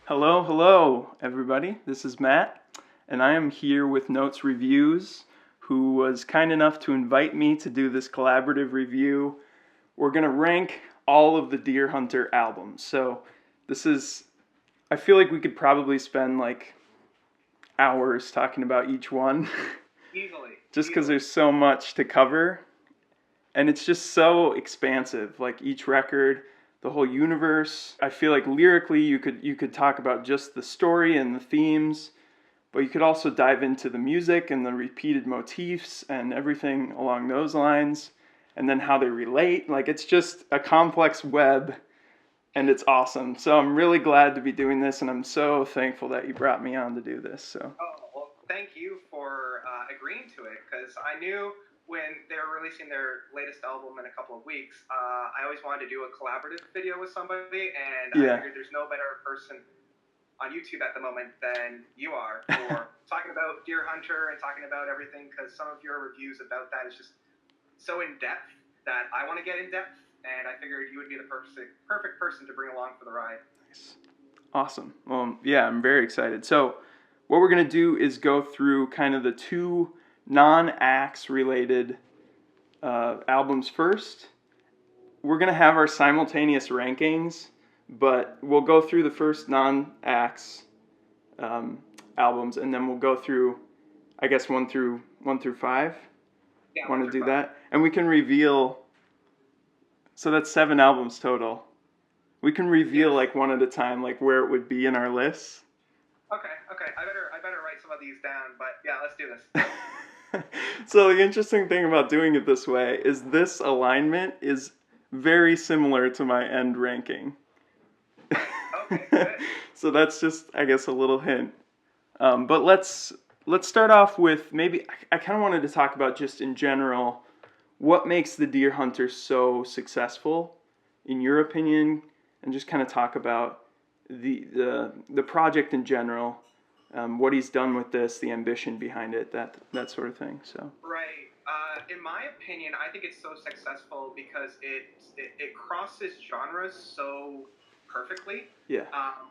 Hello, hello, everybody. This is Matt, and I am here with Notes Reviews, who was kind enough to invite me to do this collaborative review. We're going to rank all of the Deer Hunter albums. So, I feel like we could probably spend like hours talking about each one, Easily. just because there's so much to cover, and it's just so expansive. Like each record, the whole universe. I feel like lyrically you could talk about just the story and the themes, but you could also dive into the music and the repeated motifs and everything along those lines, and then how they relate. Like it's just a complex web, and it's awesome. So I'm really glad to be doing this, and I'm so thankful that you brought me on to do this. So Well, thank you for agreeing to it, because I knew when they were releasing their latest album in a couple of weeks, I always wanted to do a collaborative video with somebody, and I figured there's no better person on YouTube at the moment than you are for talking about Deer Hunter and talking about everything, because some of your reviews about that is just so in depth that I want to get in depth, and I figured you would be the perfect person to bring along for the ride. Nice. Awesome. Well, yeah, I'm very excited. So what we're going to do is go through kind of the two non-Axe related albums first. We're going to have our simultaneous rankings, but we'll go through the first non-Axe albums, and then we'll go through, I guess, one through five. Yeah, Want to do that? And we can reveal, so that's 7 albums total. We can reveal like one at a time, like where it would be in our lists. Okay. I better write some of these down, but yeah, let's do this. So the interesting thing about doing it this way is this alignment is very similar to my end ranking. Okay, good. So that's just, I guess, a little hint. But let's start off with maybe I kind of wanted to talk about just in general what makes the Deer Hunter so successful, in your opinion, and just kind of talk about the project in general. What he's done with this, the ambition behind it, that sort of thing. So Right. In my opinion, I think it's so successful because it crosses genres so perfectly. yeah,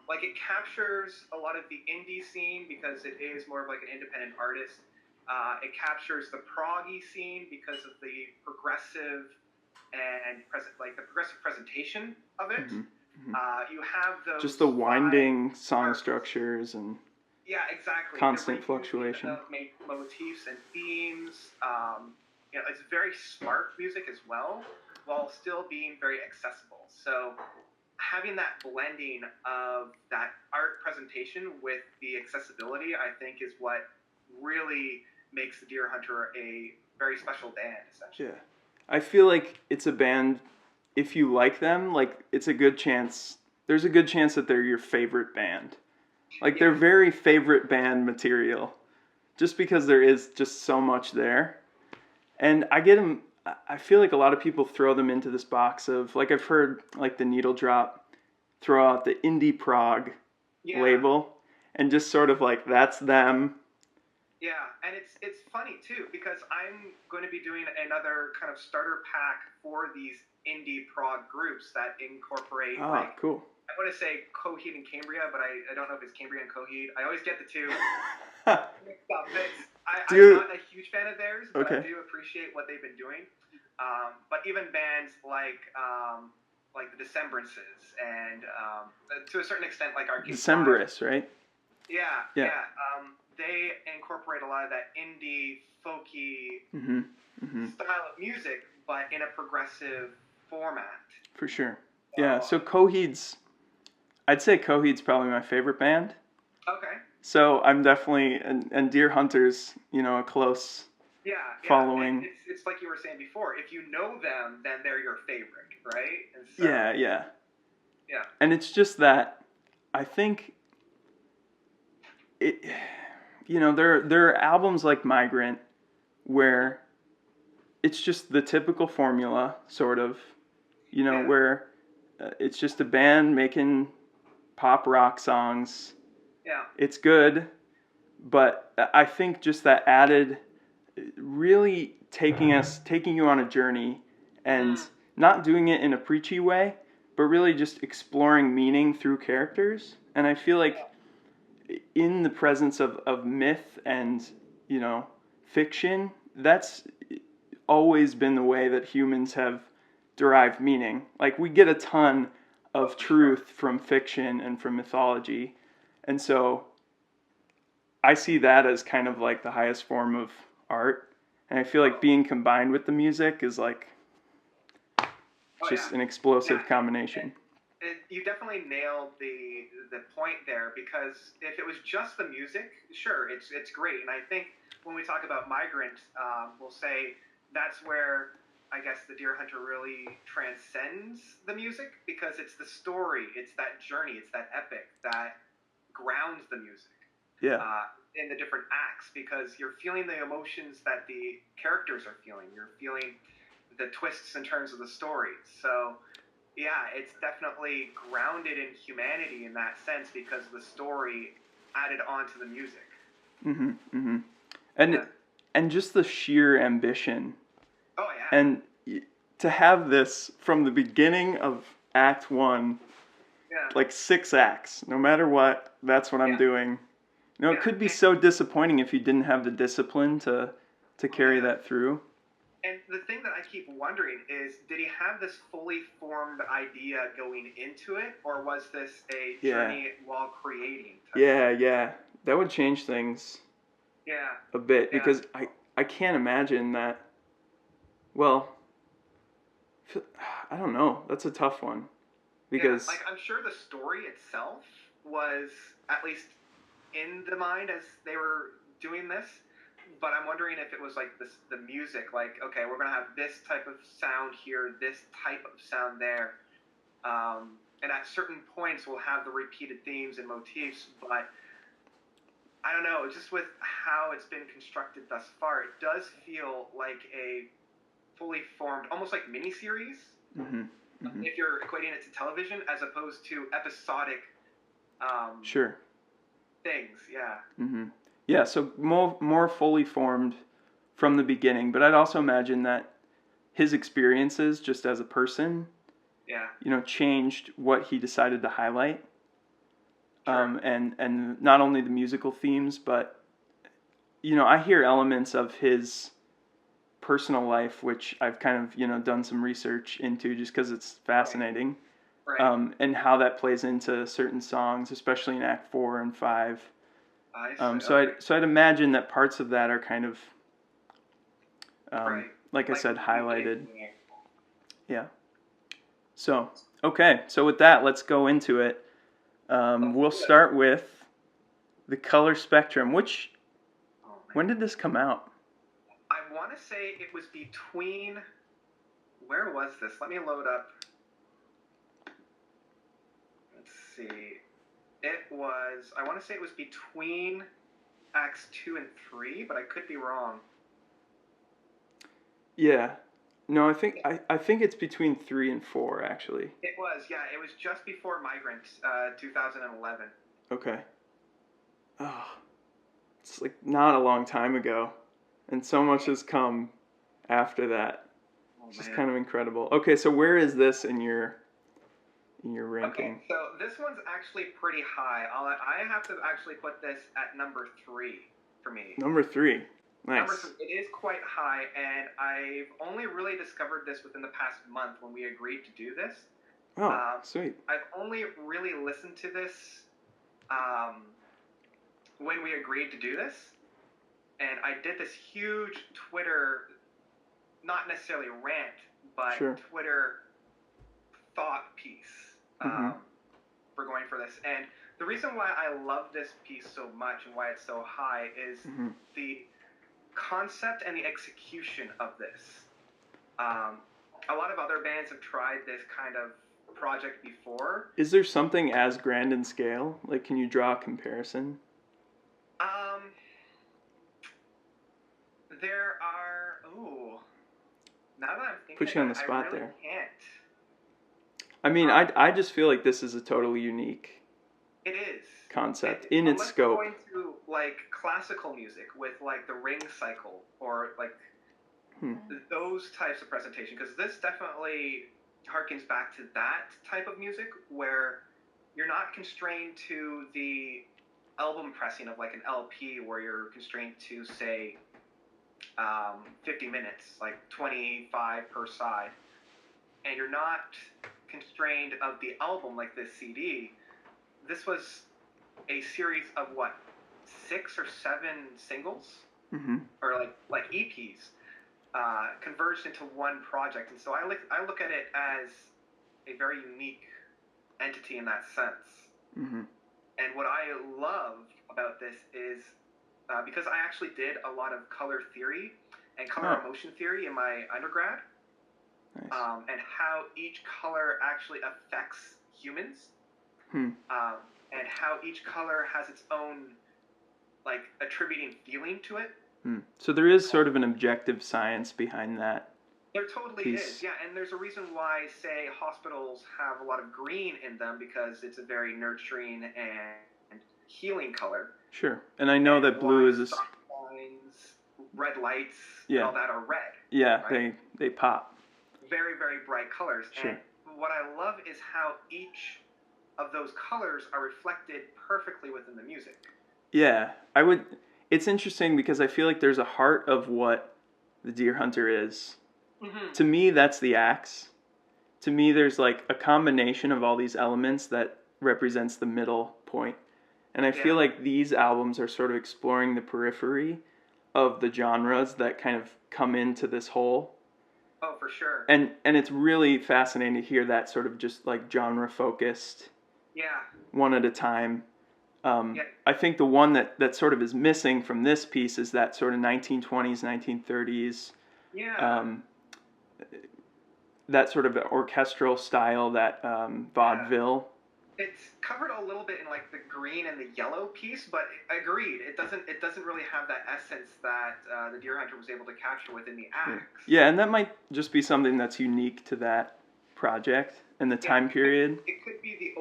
Like it captures a lot of the indie scene because it is more of like an independent artist. It captures the proggy scene because of the progressive and the progressive presentation of it. You have those just the winding song parts. structures and Yeah, exactly. constant fluctuation. Of motifs and themes. It's very smart music as well, while still being very accessible. So having that blending of that art presentation with the accessibility, I think, is what really makes the Deer Hunter a very special band, essentially. Yeah, I feel like it's a band. If you like them, like it's a good chance. There's a good chance that they're your favorite band. Like they're very favorite band material, just because there is just so much there. And I get them. I feel like a lot of people throw them into this box of, like, I've heard like the Needle Drop throw out the indie prog label, and just sort of like that's them. Yeah, and it's funny too because I'm going to be doing another kind of starter pack for these indie prog groups that incorporate Cool. I want to say Coheed and Cambria, but I don't know if it's Cambria and Coheed. I always get the two mixed up. I'm not a huge fan of theirs, but I do appreciate what they've been doing. But even bands like the Decembrances and to a certain extent like Arcade Decemberists, right? Yeah. They incorporate a lot of that indie, folky style of music, but in a progressive format. For sure. Yeah, so I'd say Coheed's probably my favorite band. Okay. So I'm definitely, and Deer Hunter's, a close following. And it's like you were saying before, if you know them, then they're your favorite, right? And so, Yeah. Yeah. And it's just that, I think, there are albums like Migrant where it's just the typical formula, sort of, where it's just a band making pop rock songs. Yeah. It's good, but I think just that added, really taking you on a journey, and not doing it in a preachy way, but really just exploring meaning through characters. And I feel like in the presence of myth and, you know, fiction, that's always been the way that humans have derived meaning. Like, we get a ton of truth from fiction and from mythology. And so I see that as kind of like the highest form of art. And I feel like being combined with the music is like just an explosive combination. You definitely nailed the point there, because if it was just the music, sure, it's great. And I think when we talk about Migrant, we'll say that's where I guess the Deer Hunter really transcends the music, because it's the story, it's that journey, it's that epic that grounds the music. Yeah. In the different acts, because you're feeling the emotions that the characters are feeling. You're feeling the twists and turns of the story. So, yeah, it's definitely grounded in humanity in that sense, because the story added on to the music. Mm-hmm. Mm-hmm. And just the sheer ambition. Oh, yeah. And to have this from the beginning of Act 1, like 6 acts, no matter what, that's what I'm doing. You know, it could be so disappointing if you didn't have the discipline to carry that through. And the thing that I keep wondering is, did he have this fully formed idea going into it, or was this a journey while creating? Yeah. That would change things a bit, because I can't imagine that. Well, I don't know. That's a tough one. Because like, I'm sure the story itself was at least in the mind as they were doing this, but I'm wondering if it was like the music, like, okay, we're gonna have this type of sound here, this type of sound there, and at certain points we'll have the repeated themes and motifs, but I don't know, just with how it's been constructed thus far, it does feel like a fully formed, almost like miniseries. Mm-hmm. Mm-hmm. If you're equating it to television, as opposed to episodic things, Mm-hmm. Yeah, so more fully formed from the beginning. But I'd also imagine that his experiences just as a person, you know, changed what he decided to highlight. And not only the musical themes, but, you know, I hear elements of his personal life, which I've kind of, you know, done some research into just because it's fascinating. Right. And how that plays into certain songs, especially in Act 4 and 5. So I'd imagine that parts of that are kind of, like I said, highlighted. Yeah. So, okay. So with that, let's go into it. We'll start with the color spectrum. When did this come out? I want to say it was between, where was this? Let me load up. Let's see. I want to say it was between Acts 2 and 3, but I could be wrong. Yeah. No, I think it's between 3 and 4, actually. It was just before Migrant, 2011. Okay. Oh, it's like not a long time ago, and so much has come after that. It's just kind of incredible. Okay, so where is this in your ranking? Okay, so this one's actually pretty high. I have to actually put this at number 3 for me. Number 3. Nice. Number 3. It is quite high, and I've only really discovered this within the past month when we agreed to do this. Oh, sweet. I've only really listened to this when we agreed to do this, and I did this huge Twitter, not necessarily rant, but Twitter thought piece for going for this. And the reason why I love this piece so much and why it's so high is the concept and the execution of this. A lot of other bands have tried this kind of project before. Is there something as grand in scale? Like, can you draw a comparison? There are. Ooh. Now that I'm thinking, put you on the spot I really there. Can't. I mean, I just feel like this is a totally unique. It is. Concept in its scope. Going to like classical music with like the ring cycle or like those types of presentation, because this definitely harkens back to that type of music where you're not constrained to the album pressing of like an LP where you're constrained to say 50 minutes, like 25 per side, and you're not constrained of the album like this CD. This was a series of what, 6 or 7 singles, or like EPs, converged into one project, and so I look at it as a very unique entity in that sense. And what I love about this is because I actually did a lot of color theory and color emotion theory in my undergrad, Nice. And how each color actually affects humans, and how each color has its own like attributing feeling to it. So there is sort of an objective science behind that. There totally is, yeah, and there's a reason why, say, hospitals have a lot of green in them because it's a very nurturing and healing color. Sure, and I know that blue is soft lines, red lights, yeah, and all that are red. Yeah, right? they pop. Very, very bright colors. Sure. And what I love is how each of those colors are reflected perfectly within the music. Yeah, it's interesting because I feel like there's a heart of what the Deer Hunter is. To me, that's the axe. To me, there's like a combination of all these elements that represents the middle point. And I feel like these albums are sort of exploring the periphery of the genres that kind of come into this whole. Oh, for sure. And it's really fascinating to hear that sort of just like genre focused. Yeah. One at a time. I think the one that sort of is missing from this piece is that sort of 1920s, 1930s. Yeah. That sort of orchestral style, that vaudeville. It's covered a little bit in like the green and the yellow piece, but agreed, it doesn't really have that essence that the Deer Hunter was able to capture within the axe. Yeah, and that might just be something that's unique to that project and the time period. It could be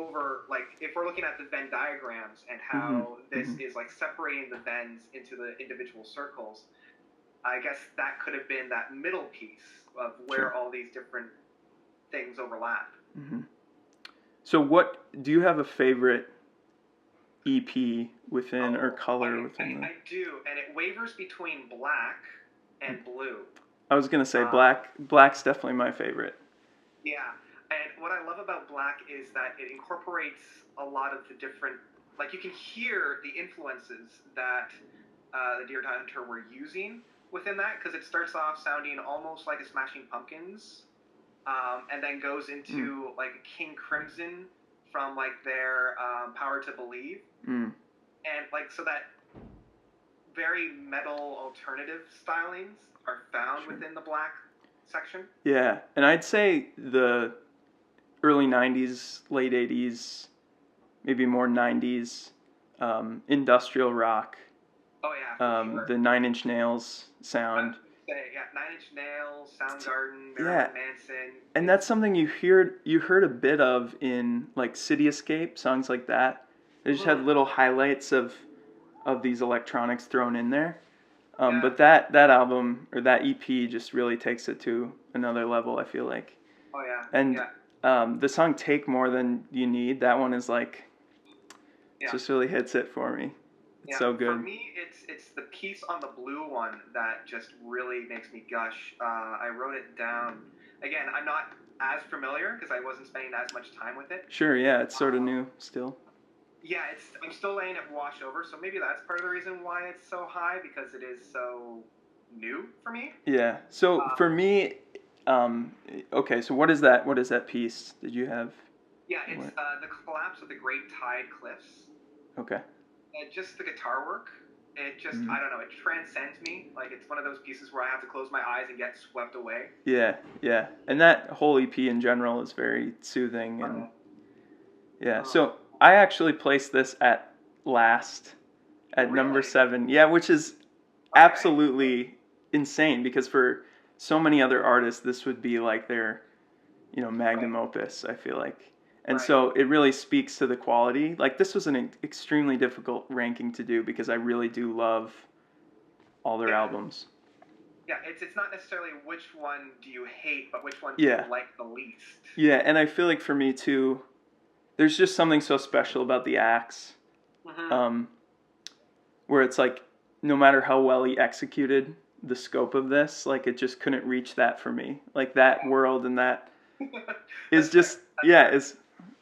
like if we're looking at the Venn diagrams and how this is like separating the Venns into the individual circles. I guess that could have been that middle piece of where all these different things overlap. So do you have a favorite EP within or color within? I do, and it wavers between black and blue. I was going to say black's definitely my favorite. Yeah, and what I love about black is that it incorporates a lot of the different, like you can hear the influences that the Deer Hunter were using within that, because it starts off sounding almost like a Smashing Pumpkins, and then goes into like King Crimson from like their Power to Believe, and like so that very metal alternative stylings are found within the black section. Yeah, and I'd say the early 90s, late 80s, maybe more 90s, industrial rock. Oh yeah, sure. The Nine Inch Nails sound. Yeah, Nine Inch Nails, Soundgarden, Marilyn Manson. And that's something you heard a bit of in like City Escape, songs like that. They just had little highlights of these electronics thrown in there. But that album or that EP just really takes it to another level, I feel like. Oh yeah. And the song Take More Than You Need, that one is like just really hits it for me. It's so good. For me, it's the piece on the blue one that just really makes me gush. I wrote it down. Again, I'm not as familiar because I wasn't spending as much time with it. Sure, yeah, it's sort of new still. Yeah, I'm still letting it wash over, so maybe that's part of the reason why it's so high, because it is so new for me. Yeah. So for me, okay. So what is that piece? Did you have? Yeah, it's the Collapse of the Great Tide Cliffs. Okay. Just the guitar work, it just, I don't know, it transcends me. Like, it's one of those pieces where I have to close my eyes and get swept away. Yeah. And that whole EP in general is very soothing. And so I actually placed this at last, at number 7. Yeah, which is absolutely insane, because for so many other artists, this would be like their, magnum opus, I feel like. And so it really speaks to the quality. Like, this was an extremely difficult ranking to do because I really do love all their albums. Yeah, it's not necessarily which one do you hate, but which one do you Yeah. like the least. Yeah, and I feel like for me too, there's just something so special about the axe, Mm-hmm. um, where it's like no matter how well he executed the scope of this, like it just couldn't reach that for me. Like that world and that is That's fair. just That's yeah fair.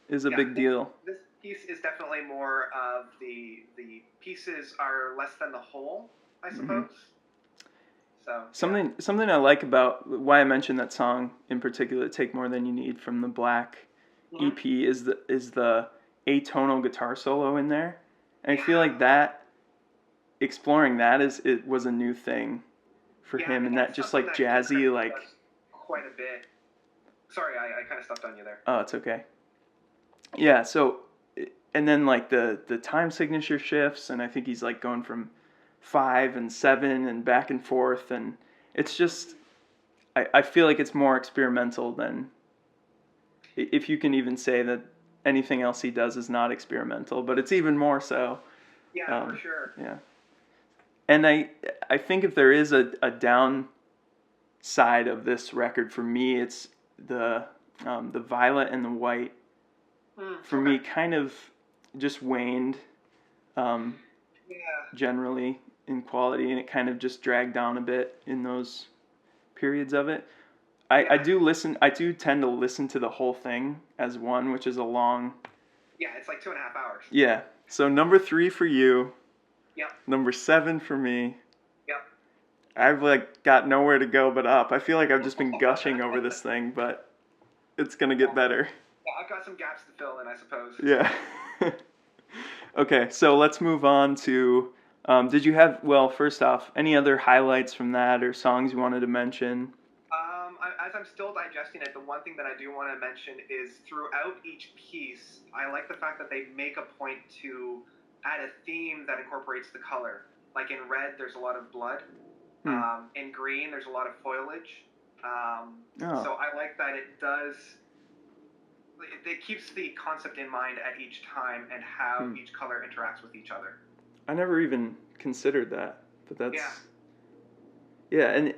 is a Yeah, big deal. this piece is definitely more of the pieces are less than the whole, I Hmm. suppose. So yeah. Something I like about why I mentioned that song in particular, "Take More Than You Need" from the Black Mm-hmm. EP, is the atonal guitar solo in there, and I feel Yeah. like that exploring that is it was a new thing for Yeah, him, and and that that's just something like that Confessional jazzy like does quite a bit. Sorry, I kind of stepped on you there. oh it's okay yeah so and then like the time signature shifts and I think he's like going from 5 and 7 and back and forth and it's just I feel like it's more experimental than if you can even say that anything else he does is not experimental, but it's even more so. Yeah, for sure. Yeah, and I think if there is a downside of this record for me, it's the violet and the white for Okay. me kind of just waned um, Yeah. generally in quality, and it kind of just dragged down a bit in those periods of it. I Yeah. do listen. I do tend to listen to the whole thing as one, which is a long. Yeah, it's like 2.5 hours. Yeah. So number 3 for you. Yep. Number 7 for me. Yep. I've like got nowhere to go but up. I feel like I've just been gushing over this thing, but it's gonna get better. Yeah, I've got some gaps to fill in, I suppose. Yeah. Okay, so let's move on to. Did you have well? First off, any other highlights from that or songs you wanted to mention? As I'm still digesting it, the one thing that I do want to mention is throughout each piece, I like the fact that they make a point to add a theme that incorporates the color. Like in red, there's a lot of blood. In green, there's a lot of foliage. Oh, So I like that it does. It keeps the concept in mind at each time and how each color interacts with each other. I never even considered that, but that's Yeah. yeah. And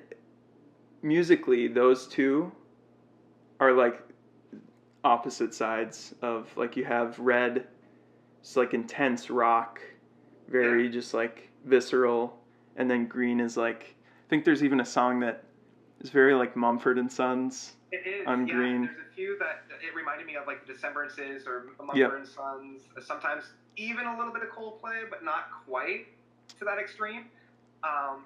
musically, those two are like opposite sides of like you have red, it's like intense rock, very just like visceral, and then green is like I think there's even a song that is very like Mumford and Sons It is, on yeah. And green. there's a few that it reminded me of, like the Decemberances or Yep. Mumford and Sons. Sometimes even a little bit of Coldplay, but not quite to that extreme.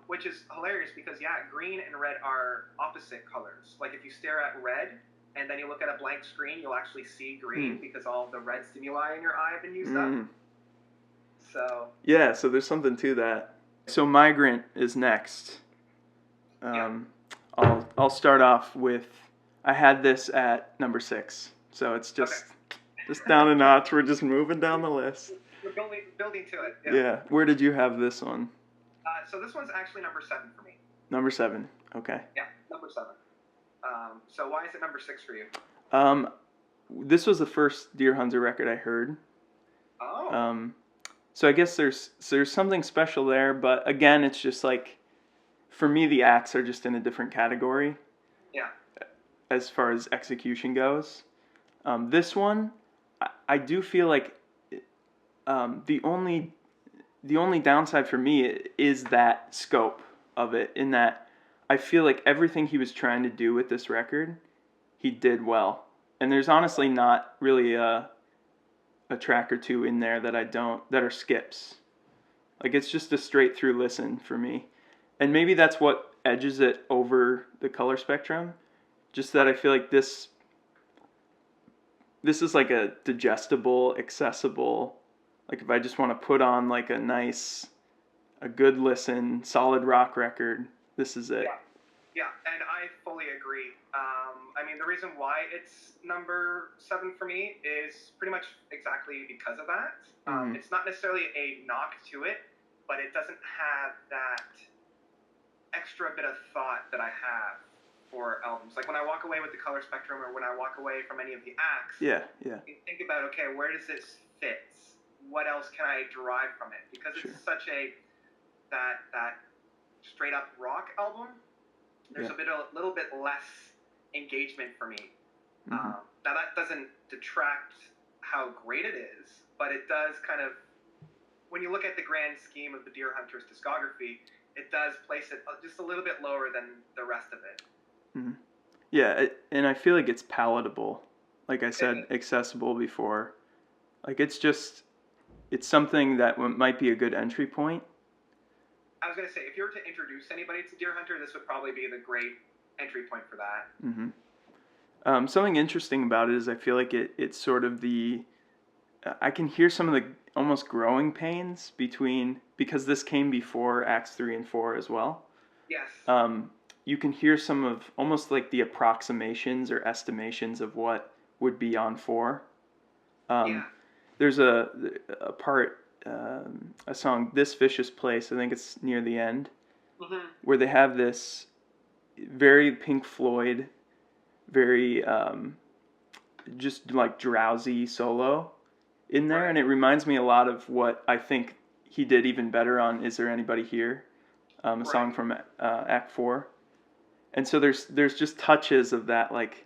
Which is hilarious because green and red are opposite colors. Like if you stare at red and then you look at a blank screen, you'll actually see green because all of the red stimuli in your eye have been used up. So yeah, so there's something to that. So Migrant is next. I'll start off with I had this at number 6, so it's just down a notch. We're just moving down the list. We're building to it. Yeah. Where did you have this one? So this one's actually number 7 for me. Number 7. Okay. Yeah, number 7. So why is it number 6 for you? This was the first Deer Hunter record I heard. Oh. So I guess there's something special there, but again, it's just like for me the acts are just in a different category. Yeah. As far as execution goes, this one I do feel like the only downside for me is that scope of it. In that I feel like everything he was trying to do with this record, he did well. And there's honestly not really a track or two in there that are skips. Like it's just a straight through listen for me. And maybe that's what edges it over the color spectrum. Just that I feel like this is like a digestible, accessible, like if I just want to put on like a good listen, solid rock record, this is it. Yeah, and I fully agree. I mean, the reason why it's number 7 for me is pretty much exactly because of that. It's not necessarily a knock to it, but it doesn't have that extra bit of thought that I have for albums. Like when I walk away with the color spectrum or when I walk away from any of the acts, you think about, okay, where does this fit? What else can I derive from it? Because it's such that straight up rock album. there's a little bit less engagement for me. Mm-hmm. Now that doesn't detract how great it is, but it does kind of, when you look at the grand scheme of the Deer Hunter's discography, it does place it just a little bit lower than the rest of it. Mm-hmm. Yeah, and I feel like it's palatable. Like I said, accessible before. Like it's something that might be a good entry point. I was going to say, if you were to introduce anybody to Deer Hunter, this would probably be the great entry point for that. Mm-hmm. Something interesting about it is I feel like it's sort of I can hear some of the almost growing pains because this came before Acts 3 and 4 as well. Yes. You can hear some of almost like the approximations or estimations of what would be on 4. There's a part, a song, This Vicious Place, I think it's near the end, where they have this very Pink Floyd, very just like drowsy solo in there, and it reminds me a lot of what I think he did even better on Is There Anybody Here, a song from Act 4. And so there's just touches of that, like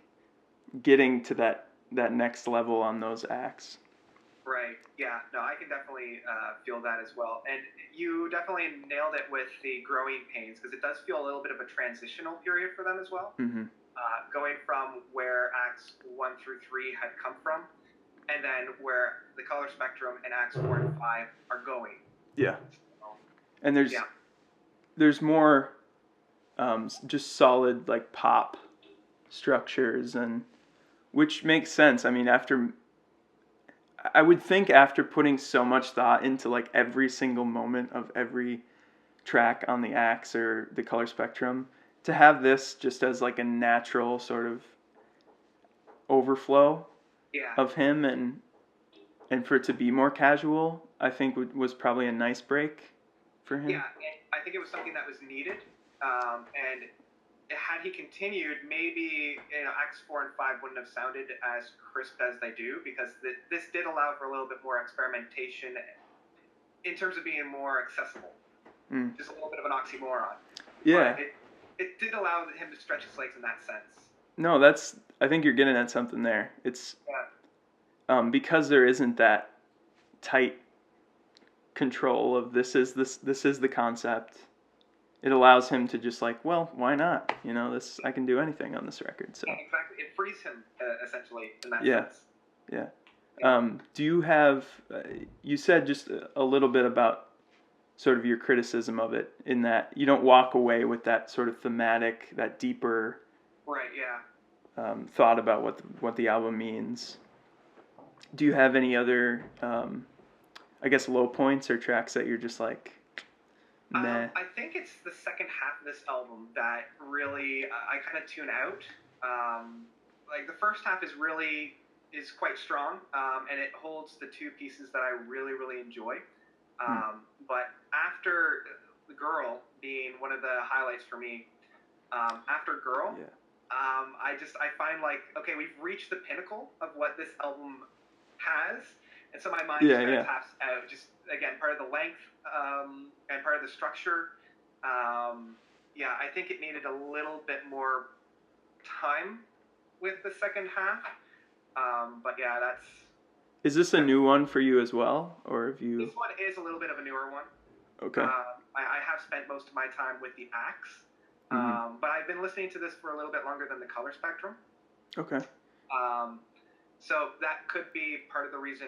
getting to that next level on those acts. Right. Yeah. No, I can definitely feel that as well. And you definitely nailed it with the growing pains, because it does feel a little bit of a transitional period for them as well. Mm-hmm. Going from where Acts 1 through 3 had come from, and then where the color spectrum in Acts 4 and 5 are going. Yeah. And there's more just solid like pop structures, and which makes sense. I mean, I would think after putting so much thought into like every single moment of every track on the Acts or the color spectrum, to have this just as like a natural sort of overflow of him and for it to be more casual, I think was probably a nice break for him. Yeah, and I think it was something that was needed. And had he continued, maybe Acts 4 and 5 wouldn't have sounded as crisp as they do, because this did allow for a little bit more experimentation in terms of being more accessible. Just a little bit of an oxymoron. Yeah. But it did allow him to stretch his legs in that sense. No, I think you're getting at something there. It's because there isn't that tight control of this is the concept. It allows him to just like, well, why not? I can do anything on this record. So yeah, exactly, it frees him essentially in that sense. Yeah. Do you have? You said just a little bit about sort of your criticism of it, in that you don't walk away with that sort of thematic, that deeper. Right. Yeah. Thought about what the album means. Do you have any other, I guess, low points or tracks that you're just like, nah? I think it's the second half of this album that really I kind of tune out. Like the first half is quite strong, and it holds the two pieces that I really, really enjoy. But after The Girl being one of the highlights for me, after Girl, I find like, okay, we've reached the pinnacle of what this album has, and so my mind just kind of taps out. Just again, part of the length and part of the structure. I think it needed a little bit more time with the second half. But yeah, that's. Is this a new one for you as well, or have you? This one is a little bit of a newer one. Okay. I have spent most of my time with the Acts, but I've been listening to this for a little bit longer than the color spectrum. Okay. So that could be part of the reason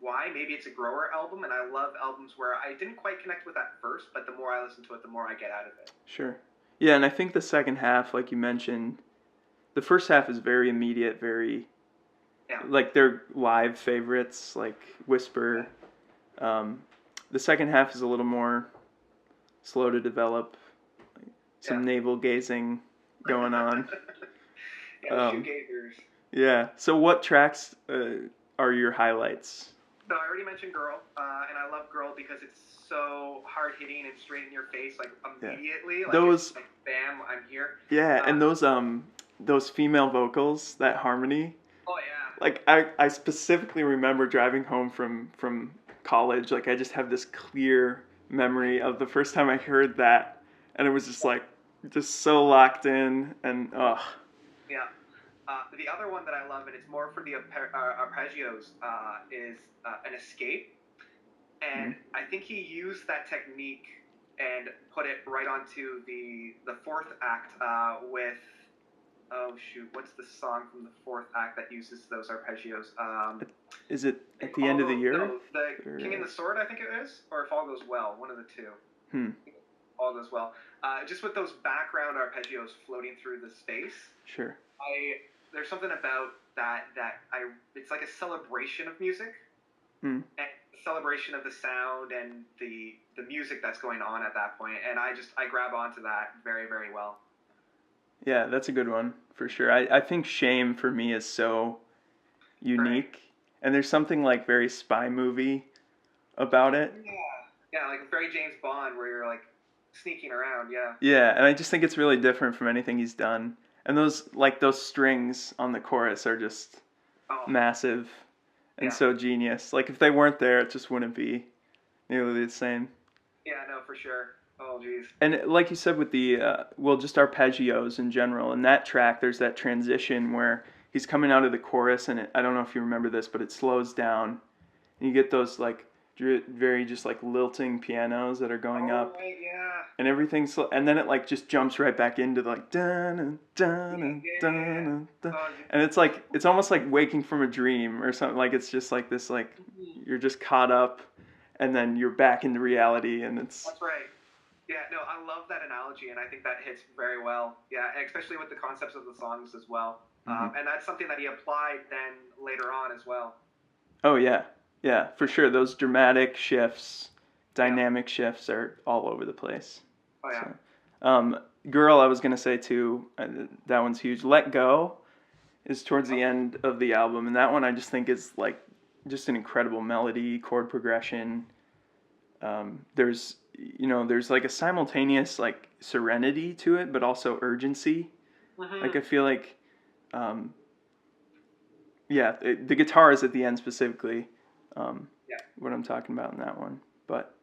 why. Maybe it's a grower album, and I love albums where I didn't quite connect with that first, but the more I listen to it, the more I get out of it. Sure. Yeah, and I think the second half, like you mentioned, the first half is very immediate, very, like they're live favorites, like Whisper. The second half is a little more slow to develop, like some navel gazing going on. Shoegazers. Yeah. So what tracks are your highlights? So I already mentioned Girl, and I love Girl because it's so hard-hitting and straight in your face, like immediately. Like, it's like, bam, I'm here. Yeah, and those female vocals, that harmony. Oh, yeah. Like, I specifically remember driving home from college. Like, I just have this clear memory of the first time I heard that, and it was just like, just so locked in, and oh. Yeah. The other one that I love, and it's more for the arpeggios, is an escape. And I think he used that technique and put it right onto the fourth act with, oh shoot, what's the song from the fourth act that uses those arpeggios? Is it at the end of the year? No, the King and the Sword, I think it is, or If All Goes Well, one of the two. All Goes Well. Just with those background arpeggios floating through the space. Sure. There's something about that it's like a celebration of music. And celebration of the sound and the music that's going on at that point, and I grab onto that very, very well. Yeah, that's a good one for sure. I think Shame for me is so unique, right. And there's something like very spy movie about it. Yeah, like very James Bond where you're like sneaking around. Yeah, and I just think it's really different from anything he's done, and those strings on the chorus are just massive. And so genius. Like, if they weren't there, it just wouldn't be nearly the same. Yeah, no, for sure. Oh, geez. And like you said with the, just arpeggios in general, in that track, there's that transition where he's coming out of the chorus, and I don't know if you remember this, but it slows down. And you get those, like, very just, like, lilting pianos that are going up. Right, yeah. And everything's, and then it, like, just jumps right back into, like, dun dun dun dun. And it's, like, it's almost like waking from a dream or something. Like, it's just, like, this, like, you're just caught up, and then you're back into reality, and it's... That's right. Yeah, no, I love that analogy, and I think that hits very well. Yeah, especially with the concepts of the songs as well. And that's something that he applied then later on as well. Oh, yeah. Yeah, for sure. Those dramatic shifts, dynamic shifts are all over the place. Oh, yeah. So, Girl, I was going to say, too, that one's huge. Let Go is towards the end of the album, and that one I just think is, like, just an incredible melody, chord progression. There's like a simultaneous, like, serenity to it, but also urgency. Like, I feel like, the guitar is at the end specifically. What I'm talking about in that one, but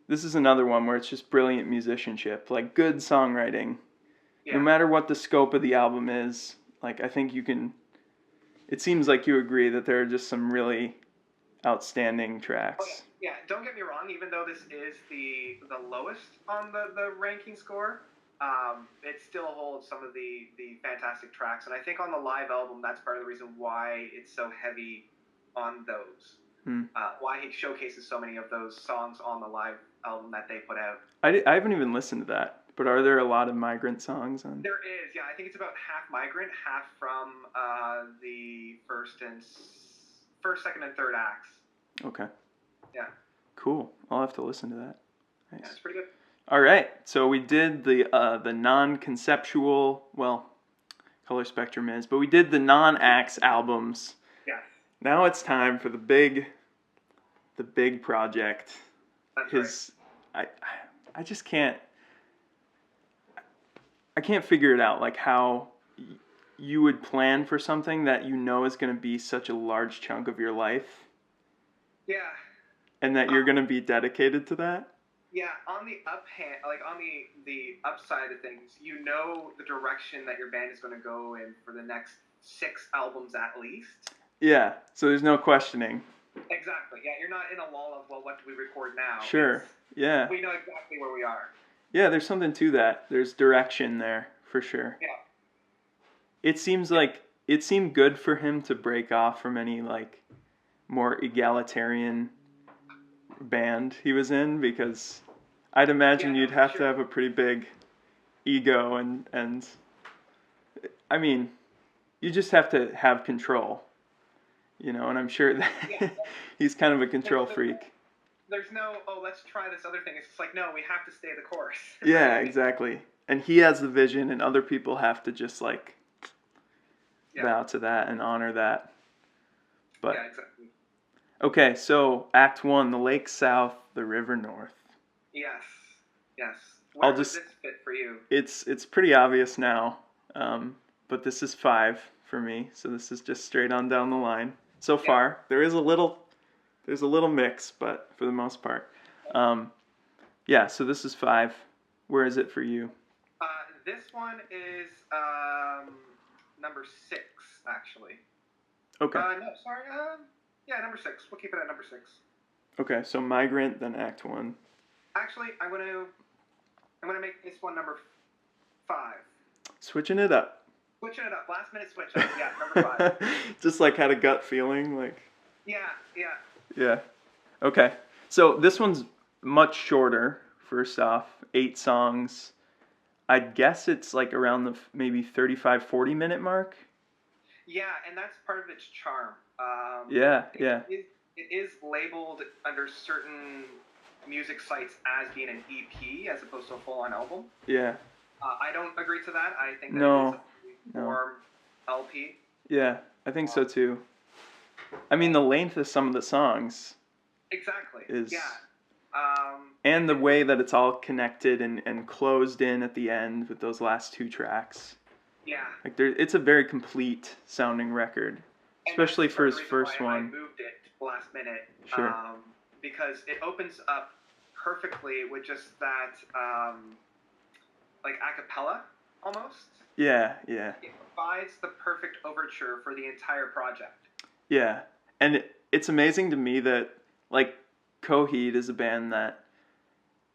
this is another one where it's just brilliant musicianship, like good songwriting. No matter what the scope of the album is, like, I think it seems like you agree that there are just some really outstanding tracks. Oh, yeah, don't get me wrong, even though this is the lowest on the ranking score, it still holds some of the fantastic tracks, and I think on the live album, that's part of the reason why it's so heavy on those. Why he showcases so many of those songs on the live album that they put out. I haven't even listened to that, but are there a lot of Migrant songs on? There is, yeah. I think it's about half Migrant, half from the first, second, and third acts. Okay. Yeah. Cool. I'll have to listen to that. Nice. Yeah, it's pretty good. All right, so we did the non-conceptual, well, Color Spectrum is, but we did the non-Axe albums. Yeah. Now it's time for the big project. That's right. I just can't. I can't figure it out, like how you would plan for something that you know is going to be such a large chunk of your life. Yeah. And that you're going to be dedicated to that. Yeah, on the on the upside of things, you know the direction that your band is going to go in for the next 6 albums at least. Yeah, so there's no questioning. Exactly. Yeah, you're not in a lull of, well, what do we record now? Sure. Yeah. We know exactly where we are. Yeah, there's something to that. There's direction there for sure. Yeah. It seems like it seemed good for him to break off from any like more egalitarian band he was in, because I'd imagine you'd have to have a pretty big ego and I mean, you just have to have control, and I'm sure that he's kind of a control freak. There's no, let's try this other thing. It's just like, no, we have to stay the course. Yeah, exactly. And he has the vision, and other people have to just like bow to that and honor that. But yeah, exactly. Okay, so Act 1, the Lake South, the River North. Yes. Where does this fit for you? It's pretty obvious now, but this is 5 for me, so this is just straight on down the line. So far, there's a little mix, but for the most part, so this is 5. Where is it for you? This one is number 6, actually. Okay. No, sorry. Yeah, number 6. We'll keep it at number 6. Okay, so Migrant, then Act 1. Actually, I'm gonna make this one number 5. Switching it up. Switching it up. Last minute switch up. Yeah, number 5. Just like had a gut feeling, like. Yeah. Yeah. Okay. So this one's much shorter, first off. 8 songs. I'd guess it's like around the maybe 35-40 minute mark. Yeah, and that's part of its charm. Yeah. It is labeled under certain music sites as being an EP as opposed to a full-on album. Yeah. I don't agree to that. I think that No. it is a form LP. Yeah, I think so too. I mean, the length of some of the songs. Exactly. Is. Yeah. And the way that it's all connected and closed in at the end with those last 2 tracks. Yeah. Like it's a very complete sounding record, especially for his first one. I moved it last minute. Sure. Because it opens up perfectly with just that, like a cappella almost. Yeah. It provides the perfect overture for the entire project. Yeah, and it's amazing to me that like Coheed is a band that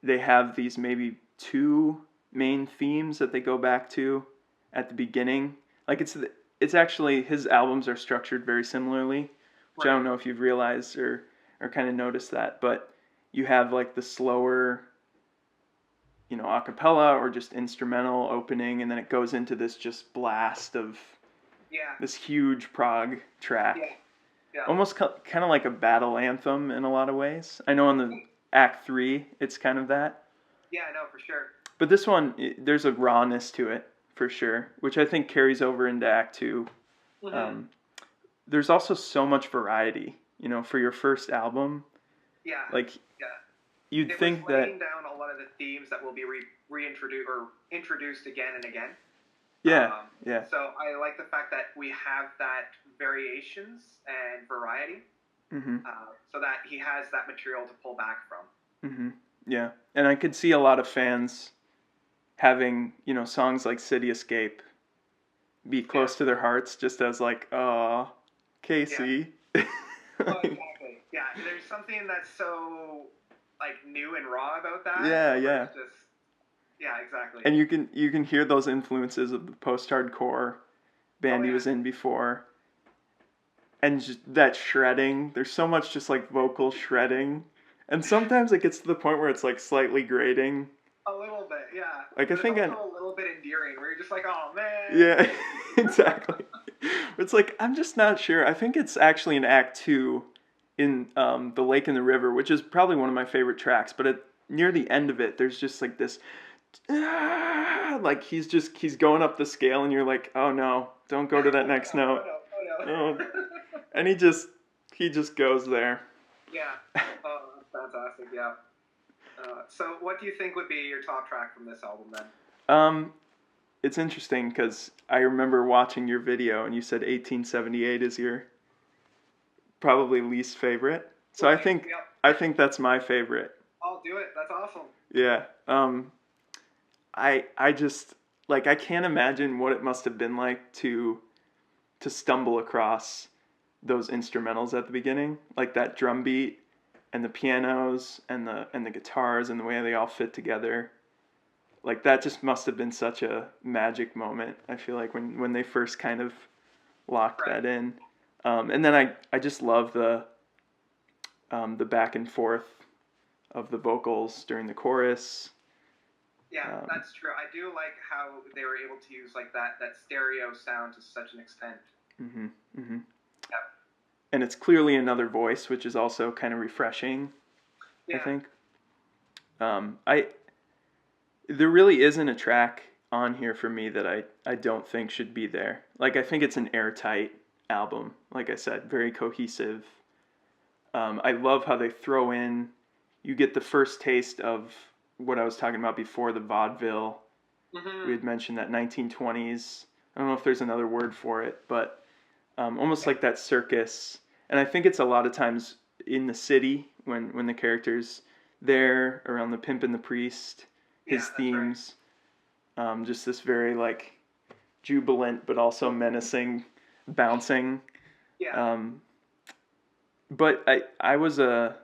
they have these maybe 2 main themes that they go back to at the beginning. Like it's actually, his albums are structured very similarly, which I don't know if you've realized or kind of noticed that, but you have like the slower, a cappella or just instrumental opening, and then it goes into this just blast of this huge prog track. Yeah. Almost kind of like a battle anthem in a lot of ways. I know on the Act 3, it's kind of that. Yeah, I know, for sure. But this one, there's a rawness to it, for sure, which I think carries over into Act 2. Mm-hmm. There's also so much variety, for your first album. Yeah. Like, you'd think that... laying down a lot of the themes that will be reintroduced or introduced again and again. Yeah. So I like the fact that we have that variations and variety, so that he has that material to pull back from. Mm-hmm. Yeah, and I could see a lot of fans having, songs like City Escape be close to their hearts, just as like, oh, Casey. Yeah. Exactly. Yeah, there's something that's so like new and raw about that. Yeah. Yeah, exactly. And you can hear those influences of the post-hardcore band he was in before. And just that shredding. There's so much just like vocal shredding. And sometimes it gets to the point where it's like slightly grating. A little bit, yeah. Like I think a little bit endearing where you're just like, oh man. Yeah, exactly. It's like, I'm just not sure. I think it's actually in Act 2 in The Lake and the River, which is probably one of my favorite tracks. But near the end of it, there's just like this... like he's going up the scale and you're like, oh no, don't go to that next note. Oh no. And he just goes there. Yeah. Oh, that's fantastic. Yeah. So what do you think would be your top track from this album then? It's interesting because I remember watching your video and you said 1878 is your probably least favorite. So I think that's my favorite. I'll do it. That's awesome. Yeah. I just, like, I can't imagine what it must have been like to stumble across those instrumentals at the beginning, like that drum beat and the pianos and the guitars and the way they all fit together. Like, that just must have been such a magic moment, I feel like, when they first kind of locked that in. And then I just love the back and forth of the vocals during the chorus. Yeah, that's true. I do like how they were able to use like that stereo sound to such an extent. Mm-hmm. Mm-hmm. Yeah. And it's clearly another voice, which is also kind of refreshing. Yeah. I think. There really isn't a track on here for me that I don't think should be there. Like, I think it's an airtight album. Like I said, very cohesive. I love how they throw in. You get the first taste of what I was talking about before, the vaudeville. Mm-hmm. We had mentioned that 1920s. I don't know if there's another word for it, but almost like that circus. And I think it's a lot of times in the city when the character's there around the pimp and the priest. Yeah, his that's right. themes. Just this very like jubilant but also menacing bouncing. Yeah, Um, but I was a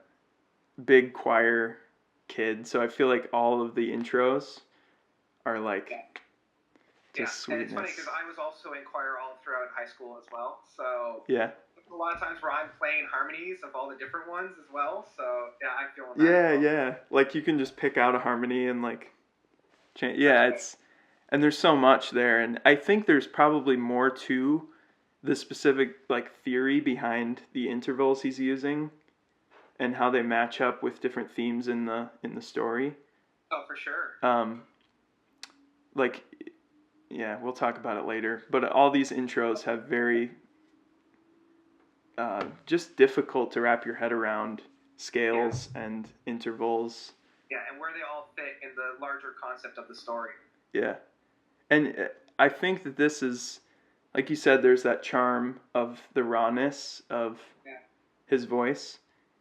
big choir kid, so I feel like all of the intros are like yeah, yeah. just And it's funny because sweetness. I was also in choir all throughout high school as well. So Yeah. a lot of times where I'm playing harmonies of all the different ones as well. So yeah, I'm feeling that as Yeah, well. yeah. Like you can just pick out a harmony and like change. That's Yeah, right. it's and there's so much there, and I think there's probably more to the specific like theory behind the intervals he's using and how they match up with different themes in the story. Oh, for sure. Um, like yeah, we'll talk about it later. But all these intros have very just difficult to wrap your head around Yeah, scales and intervals. yeah, and where they all fit in the larger concept of the story. Yeah, and I think that this is, like you said, there's that charm of the rawness of Yeah, his voice.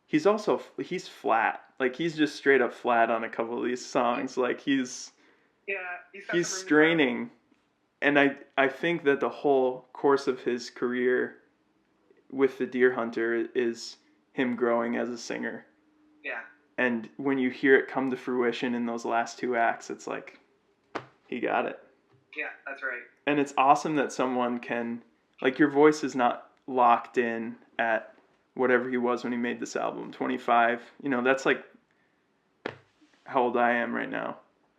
He's flat. Like he's just straight up flat on a couple of these songs. Like yeah, he's got he's some room to grow. straining, and I think that the whole course of his career with the Deer Hunter is him growing as a singer. Yeah, And when you hear it come to fruition in those last two acts, it's like he got it. yeah, that's right. And it's awesome that someone can like your voice is not locked in at whatever he was when he made this album, 25. You know, that's like how old I am right now.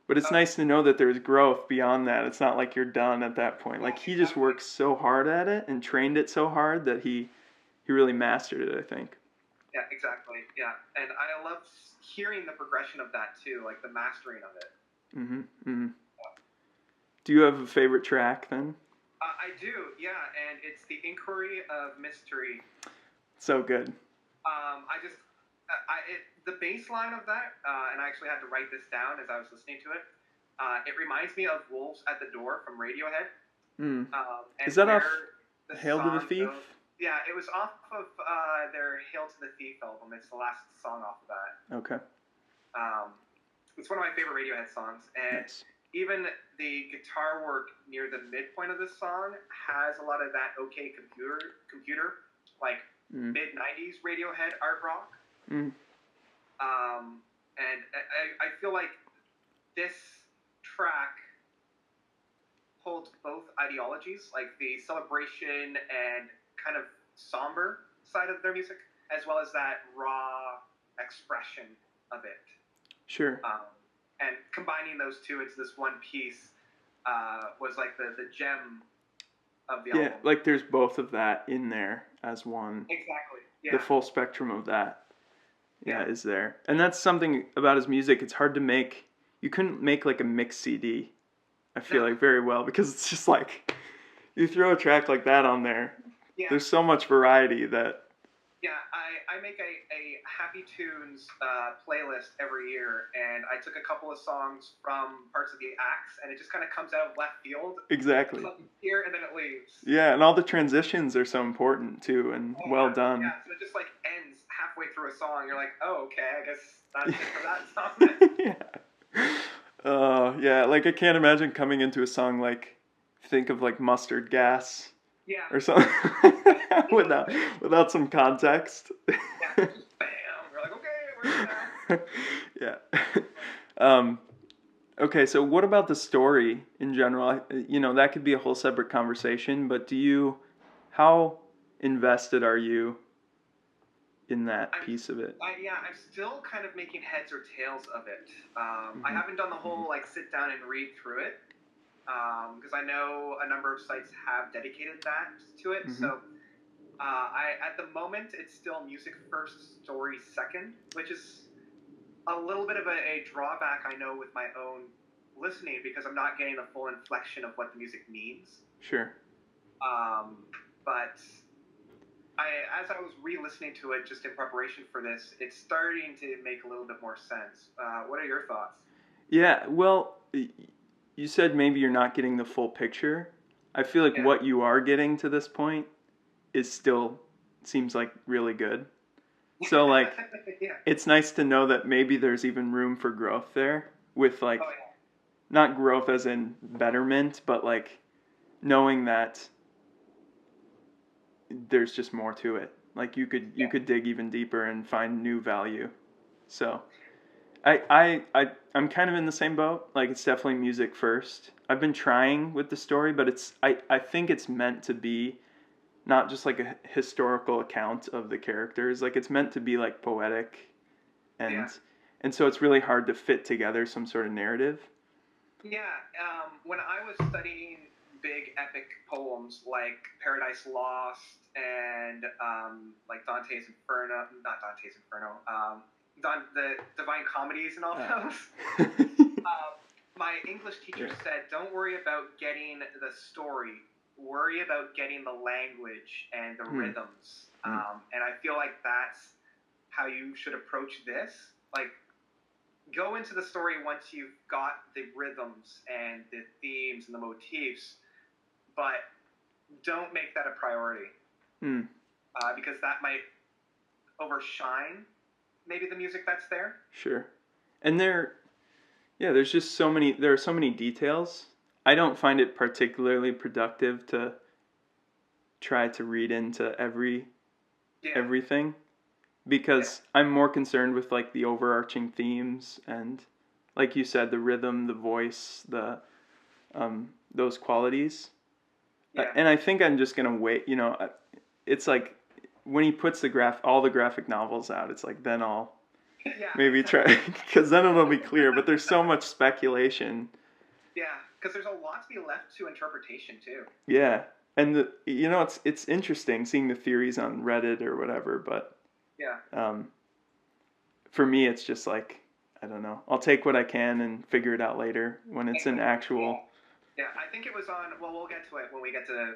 But it's Oh, nice to know that there's growth beyond that. It's not like you're done at that point. yeah, Like he just exactly. worked so hard at it and trained it so hard that he really mastered it, I think. Yeah, exactly. Yeah, and I love hearing the progression of that too, like the mastering of it. Mhm. Mhm. Do you have a favorite track then? I do, yeah, and it's the Inquiry of Mystery. So good. I just, the bass line of that, and I actually had to write this down as I was listening to it. It reminds me of Wolves at the Door from Radiohead, Mm. and Is that off where the Hail to the song Thief? goes. Yeah, it was off of their Hail to the Thief album. It's the last song off of that. Okay. Um, it's one of my favorite Radiohead songs, and Nice. even the guitar work near the midpoint of this song has a lot of that OK computer like Mm. mid '90s Radiohead art rock. Mm. And I feel like this track holds both ideologies, like the celebration and kind of somber side of their music, as well as that raw expression of it. Sure. And combining those two into this one piece was like the gem of the Yeah, album. like there's both of that in there as one. Exactly. The Yeah. full spectrum of that, yeah, Yeah. is there. And that's something about his music. It's hard to make. You couldn't make like a mix CD. I feel No. like very well because it's just like you throw a track like that on there. Yeah. There's so much variety that. Yeah, I make a Happy Tunes playlist every year, and I took a couple of songs from parts of the acts, and it just kind of comes out of left field. Exactly. It's like here, and then it leaves. Yeah, and all the transitions are so important too, and Oh, well yeah. done. Yeah, so it just like ends halfway through a song. You're like, oh, okay, I guess that's it for that song. Yeah. Yeah, like I can't imagine coming into a song like think of like mustard gas Yeah. or something without some context. Yeah. Just bam. You're like, okay, we're here now. Yeah. Um, okay, so what about the story in general? You know, that could be a whole separate conversation, but how invested are you in that piece of it? I'm still kind of making heads or tails of it. I Mhm. haven't done the whole like sit down and read through it because I know a number of sites have dedicated that to it. Mhm. So I at the moment it's still music first, story second, which is a little bit of a drawback I know with my own listening because I'm not getting the full inflection of what the music means. Sure. But as I was re-listening to it just in preparation for this, it's starting to make a little bit more sense. What are your thoughts? Yeah, well, you said maybe you're not getting the full picture. I feel like Yeah. what you are getting to this point is still seems like really good. So like Yeah. it's nice to know that maybe there's even room for growth there with like Oh, yeah. not growth as in betterment, but like knowing that there's just more to it. Like you could dig even deeper and find new value. So I'm kind of in the same boat. Like it's definitely music first. I've been trying with the story, but I think it's meant to be not just like a historical account of the characters. Like it's meant to be like poetic, and Yeah. and so it's really hard to fit together some sort of narrative. Yeah, when I was studying big epic poems like Paradise Lost and like Dante's Inferno, not Dante's Inferno, the Divine Comedies and all those, my English teacher said, don't worry about getting the story, worry about getting the language and the rhythms. And I feel like that's how you should approach this. Like, go into the story once you've got the rhythms and the themes and the motifs, but don't make that a priority. Because that might overshine maybe the music that's there. Sure. And there's just there are so many details. I don't find it particularly productive to try to read into everything, because I'm more concerned with like the overarching themes and, like you said, the rhythm, the voice, the those qualities. And I think I'm just gonna wait. It's like when he puts all the graphic novels out, it's like then I'll maybe try, because then it'll be clear. But there's so much speculation. Yeah, because there's a lot to be left to interpretation too. Yeah, and it's interesting seeing the theories on Reddit or whatever. But for me, it's just like, I don't know. I'll take what I can and figure it out later when it's an actual. Yeah, I think it was on. Well, we'll get to it when we get to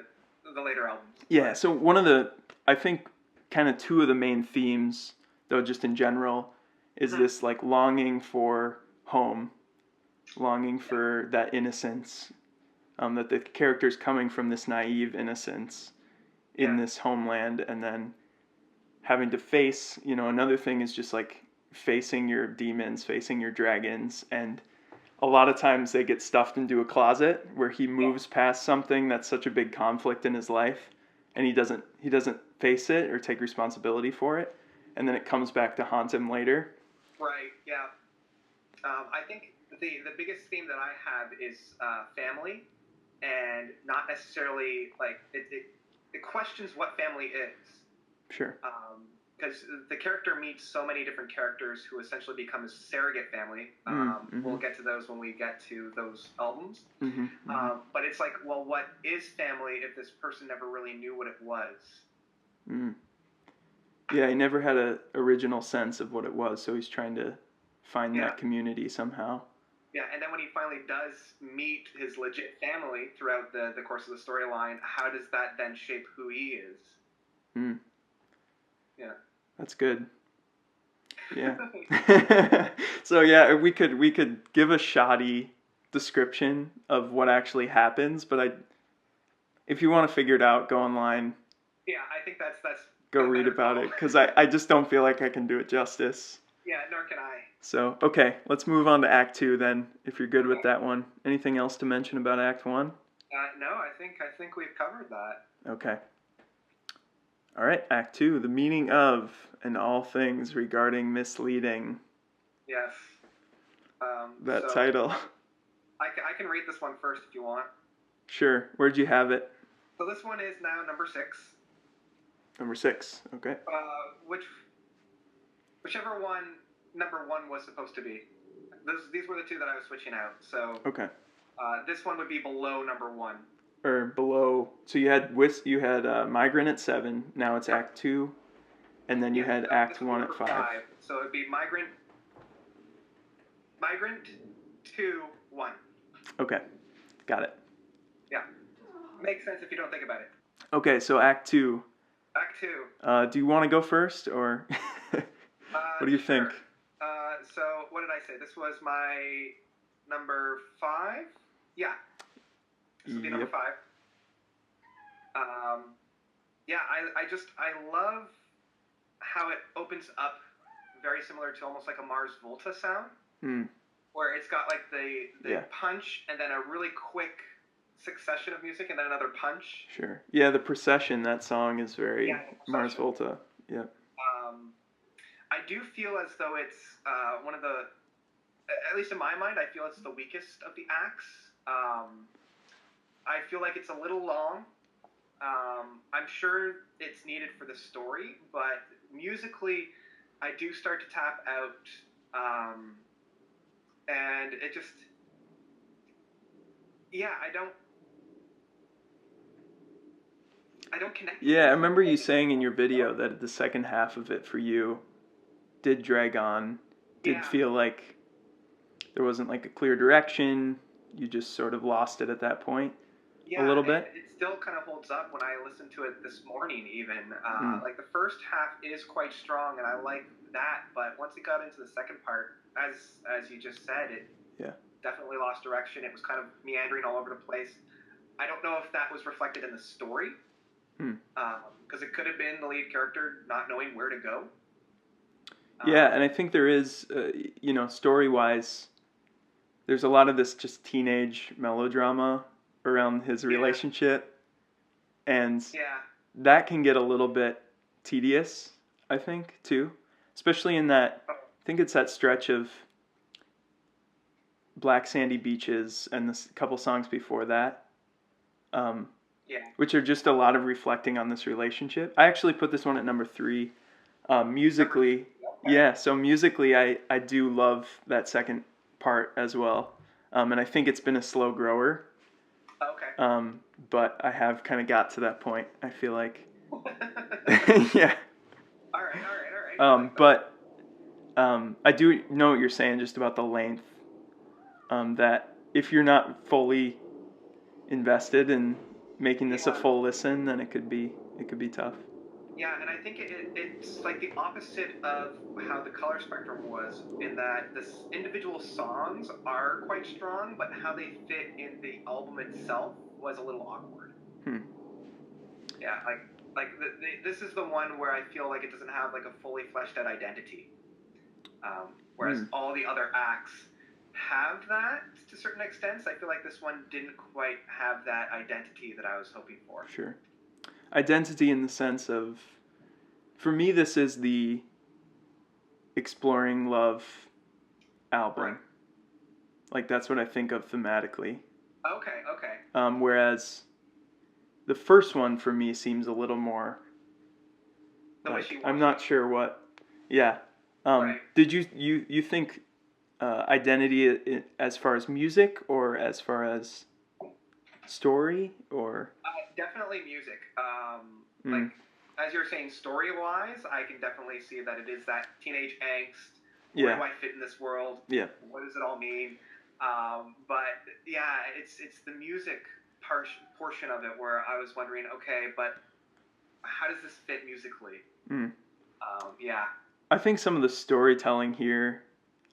the later albums. Yeah, so I think kind of two of the main themes, though, just in general, is this like longing for home, longing for that innocence, that the character's coming from this naive innocence in this homeland, and then having to face, another thing is just like facing your demons, facing your dragons, and a lot of times they get stuffed into a closet where he moves past something that's such a big conflict in his life, and he doesn't face it or take responsibility for it, and then it comes back to haunt him later. Right. Yeah. I think the biggest theme that I have is family, and not necessarily like it questions what family is. Sure. Because the character meets so many different characters who essentially become his surrogate family. We'll get to those when we get to those albums. But it's like, well, what is family if this person never really knew what it was? Yeah, he never had an original sense of what it was, so he's trying to find that community somehow. Yeah, and then when he finally does meet his legit family throughout the course of the storyline, how does that then shape who he is? Yeah. That's good. Yeah. So yeah, we could give a shoddy description of what actually happens, but if you want to figure it out, go online. Yeah, I think that's go read about it, because I just don't feel like I can do it justice. Yeah, nor can I. So, okay, let's move on to Act 2 then, if you're good with that one. Anything else to mention about Act 1? No, I think we've covered that. Okay. All right, Act 2, the meaning of and all things regarding misleading. Yes. That title. I can read this one first if you want. Sure. Where'd you have it? So this one is now number 6. Number 6, okay. Whichever one number 1 was supposed to be. These were the two that I was switching out. So okay. This one would be below number 1. Or below. So you had Migrant at 7. Now it's Act 2, and then you had Act 1 at 5. So it'd be Migrant 2, 1. Okay, got it. Yeah, makes sense if you don't think about it. Okay, so Act 2. Act 2. Do you want to go first, or what do you think? So what did I say? This was my number 5. Yeah. This would be number 5. Yeah, I love how it opens up very similar to almost like a Mars Volta sound. where it's got like the Yeah. punch and then a really quick succession of music and then another punch. Sure. Yeah, the Procession, that song is very Yeah, the Mars procession. Volta. Yeah. I do feel as though it's one of the, at least in my mind, I feel it's the weakest of the acts. I feel like it's a little long. I'm sure it's needed for the story, but musically, I do start to tap out, and it just, yeah, I don't connect. Yeah, I remember you saying in your video that the second half of it for you did drag on, did Yeah. feel like there wasn't like a clear direction. You just sort of lost it at that point a Yeah, little and bit. it still kind of holds up when I listened to it this morning. Even Mm. like the first half is quite strong, and I like that. But once it got into the second part, as you just said, it Yeah. definitely lost direction. It was kind of meandering all over the place. I don't know if that was reflected in the story, because it could have been the lead character not knowing where to go. Yeah, and I think there is, story-wise, there's a lot of this just teenage melodrama around his relationship, and Yeah. that can get a little bit tedious, I think, too. Especially in that, I think it's that stretch of Black Sandy Beaches and the couple songs before that, which are just a lot of reflecting on this relationship. I actually put this one at number 3. Musically, yeah, so musically I do love that second part as well. And I think it's been a slow grower. Okay. But I have kind of got to that point, I feel like. Yeah. All right. But I do know what you're saying just about the length. That if you're not fully invested in making this a full listen, then it could be tough. Yeah, and I think it's like the opposite of how the color spectrum was, in that the individual songs are quite strong, but how they fit in the album itself was a little awkward. Yeah, this is the one where I feel like it doesn't have like a fully fleshed out identity, whereas all the other acts have that to certain extents. I feel like this one didn't quite have that identity that I was hoping for. Sure. Identity in the sense of, for me, this is the exploring love album. Right. Like, that's what I think of thematically. Okay. Whereas the first one for me seems a little more like, I'm not sure what. Yeah. Right. Did you think identity as far as music or as far as story or? Definitely music. Like, as you're saying, story-wise, I can definitely see that it is that teenage angst. Where do I fit in this world? Yeah. What does it all mean? But yeah, it's the music portion of it where I was wondering, okay, but how does this fit musically? Yeah. I think some of the storytelling here,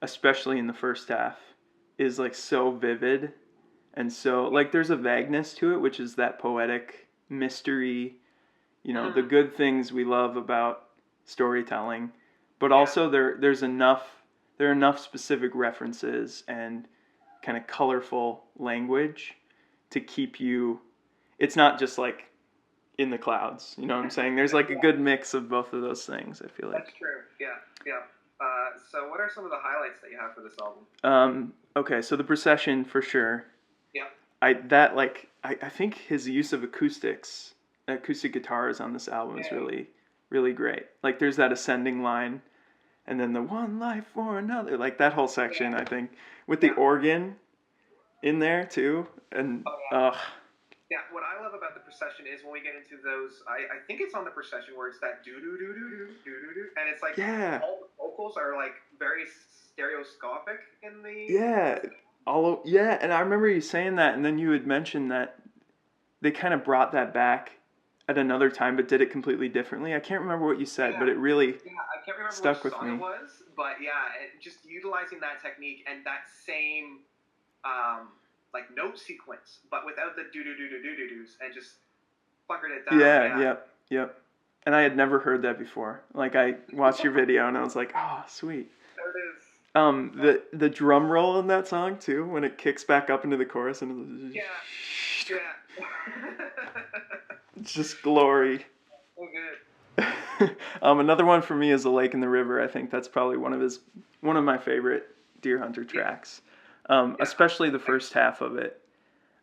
especially in the first half, is like so vivid, and so like there's a vagueness to it, which is that poetic mystery, the good things we love about storytelling, but also there are enough specific references and kind of colorful language to keep you. It's not just like in the clouds, you know what I'm saying? There's like a good mix of both of those things, I feel like. That's true. Yeah. So what are some of the highlights that you have for this album? Okay, so the Procession for sure. Yeah. I think his use of acoustic guitars on this album is really, really great. Like there's that ascending line, and then the one life for another, like that whole section, I think, with the organ in there too, and Yeah, what I love about the Procession is when we get into those, I think it's on the Procession where it's that do-do-do-do-do-do-do-do, and it's like all the vocals are like very stereoscopic in the... Yeah, and I remember you saying that, and then you had mentioned that they kind of brought that back at another time, but did it completely differently. I can't remember what you said, but it really I can't remember stuck which with song me. it was, but yeah, just utilizing that technique and that same like note sequence, but without the do-do-do-do-do-do-dos, and just fuckered it down. Yep. And I had never heard that before. Like I watched your video and I was like, oh, sweet. There it is. The drum roll in that song too, when it kicks back up into the chorus and Yeah, yeah. it's just glory. So good. Another one for me is "The Lake and the River." I think that's probably one of my favorite Deer Hunter tracks, especially the first half of it.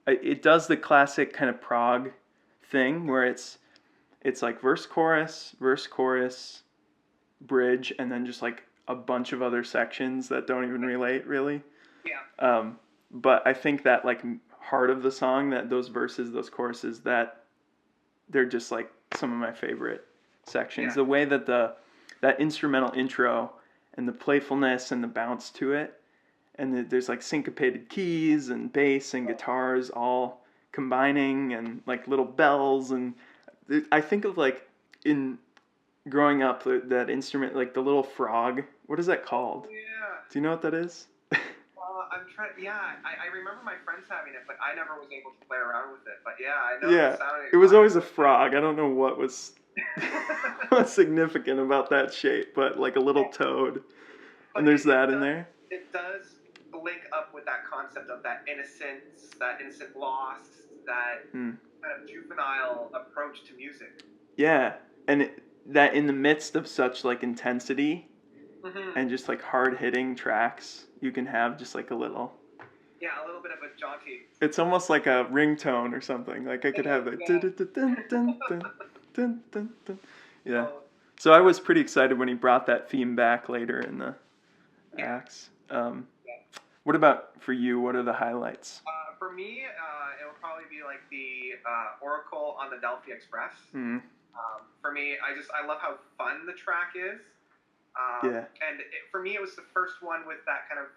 It does the classic kind of prog thing where it's like verse chorus, bridge, and then just like a bunch of other sections that don't even relate really. Yeah. But I think that like heart of the song, that those verses, those choruses, that they're just like some of my favorite sections. Yeah. The way that that instrumental intro and the playfulness and the bounce to it, and there's like syncopated keys and bass and guitars all combining, and like little bells, and I think of like in growing up that instrument, like the little frog. What is that called? Yeah. Do you know what that is? I'm trying. Yeah, I remember my friends having it, but I never was able to play around with it. But yeah, I know Yeah, the sound. it was always a frog. I don't know what was what's significant about that shape, but like a little toad. And there's that in there. It does link up with that concept of that innocence, that innocent loss, that kind of juvenile approach to music. Yeah, and that in the midst of such like intensity and just like hard hitting tracks, you can have just like a little. Yeah, a little bit of a jaunty. It's almost like a ringtone or something. Like I could have a yeah. So I was pretty excited when he brought that theme back later in the acts. What about for you? What are the highlights? For me, it would probably be like the Oracle on the Delphi Express. For me, I love how fun the track is. And for me, it was the first one with that kind of,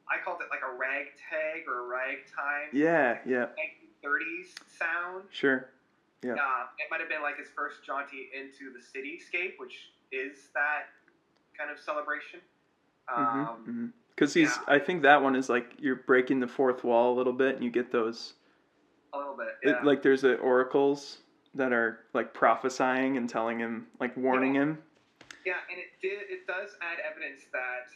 I called it like a ragtag or ragtime. Yeah. 1930s sound. Sure. Yeah. It might have been like his first jaunty into the cityscape, which is that kind of celebration. Because I think that one is like you're breaking the fourth wall a little bit, and you get those. A little bit, yeah. Like there's the oracles that are like prophesying and telling him, like warning him. Yeah, and it does add evidence that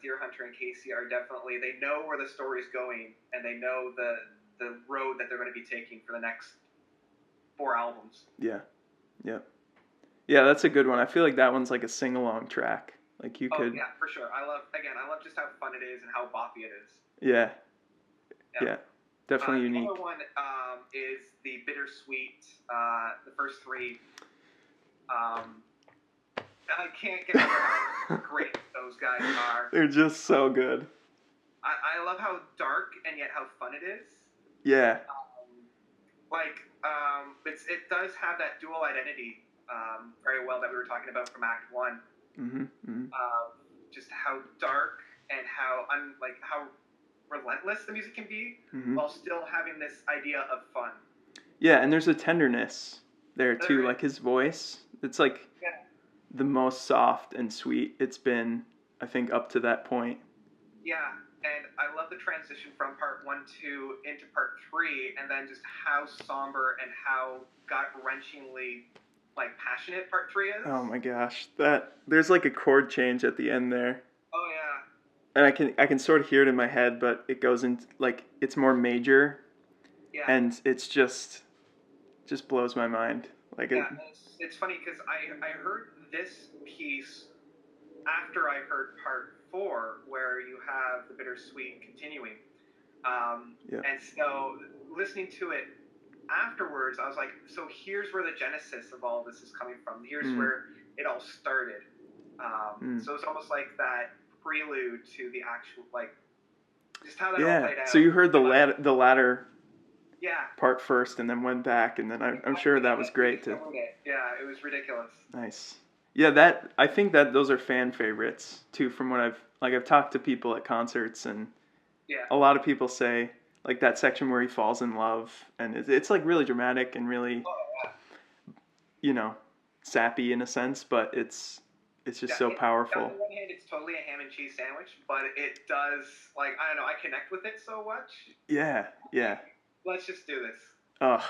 Deer Hunter and Casey are definitely, they know where the story's going, and they know the road that they're going to be taking for the next 4 albums. Yeah, that's a good one. I feel like that one's like a sing-along track. Like you could. Yeah, for sure. I love just how fun it is and how boppy it is. Yeah. Definitely unique. The other one is the Bittersweet, the first 3. I can't get over how great those guys are. They're just so good. I love how dark and yet how fun it is. Yeah. It does have that dual identity very well that we were talking about from Act 1. Just how dark and how relentless the music can be, while still having this idea of fun. Yeah, and there's a tenderness there too, like his voice. It's like the most soft and sweet it's been, I think, up to that point. Yeah, and I love the transition from part 1, 2 into part 3, and then just how somber and how gut-wrenchingly passionate part 3 is. Oh my gosh, there's like a chord change at the end there. Oh yeah. And I can sort of hear it in my head, but it goes into like it's more major. Yeah. And it's just blows my mind. It's funny because I heard this piece after I heard part 4, where you have the Bittersweet continuing. And so listening to it afterwards, I was like, so here's where the genesis of all this is coming from. Here's where it all started. So it's almost like that prelude to the actual, just how that all played out. So you heard the latter part first, and then went back, and then I'm sure that was great too. Yeah, it was ridiculous. Nice. Yeah, I think that those are fan favorites too. From what I've talked to people at concerts, and a lot of people say like that section where he falls in love, and it's like really dramatic and really, sappy in a sense, but it's just so powerful. On the one hand, it's totally a ham and cheese sandwich, but it does, I don't know, I connect with it so much. Yeah. Let's just do this. Oh,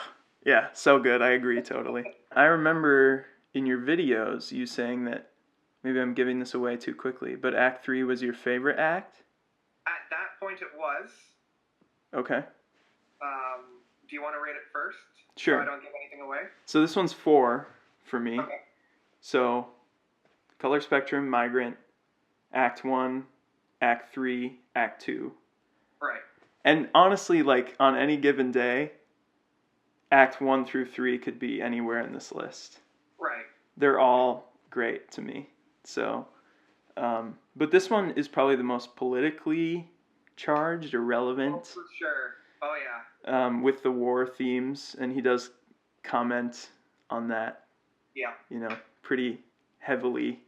yeah, so good. I agree totally. I remember in your videos you saying that maybe I'm giving this away too quickly, but Act 3 was your favorite act? At that point, it was. Okay. Do you want to rate it first? Sure. So I don't give anything away? So this one's 4 for me. Okay. So, Color Spectrum, Migrant, Act 1, Act 3, Act 2. Right. And honestly, like, on any given day, Act 1 through 3 could be anywhere in this list. Right. They're all great to me. So, but this one is probably the most politically charged or relevant. Oh, for sure. Oh, yeah. With the war themes, and he does comment on that. Yeah. You know, pretty heavily.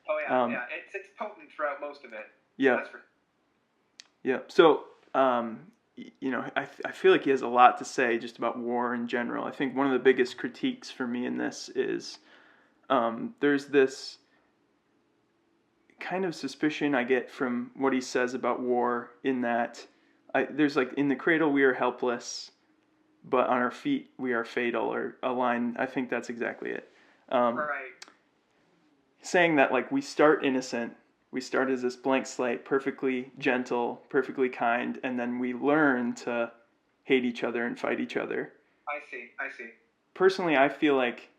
Oh, yeah. Yeah. It's potent throughout most of it. Yeah. Yeah. So, you know, I feel like he has a lot to say just about war in general. I think one of the biggest critiques for me in this is there's this kind of suspicion I get from what he says about war in that there's like, in the cradle we are helpless, but on our feet we are fatal, or a line, I think that's exactly it. Right. Saying that, like, we start innocent, we start as this blank slate, perfectly gentle, perfectly kind, and then we learn to hate each other and fight each other. I see. Personally, I feel like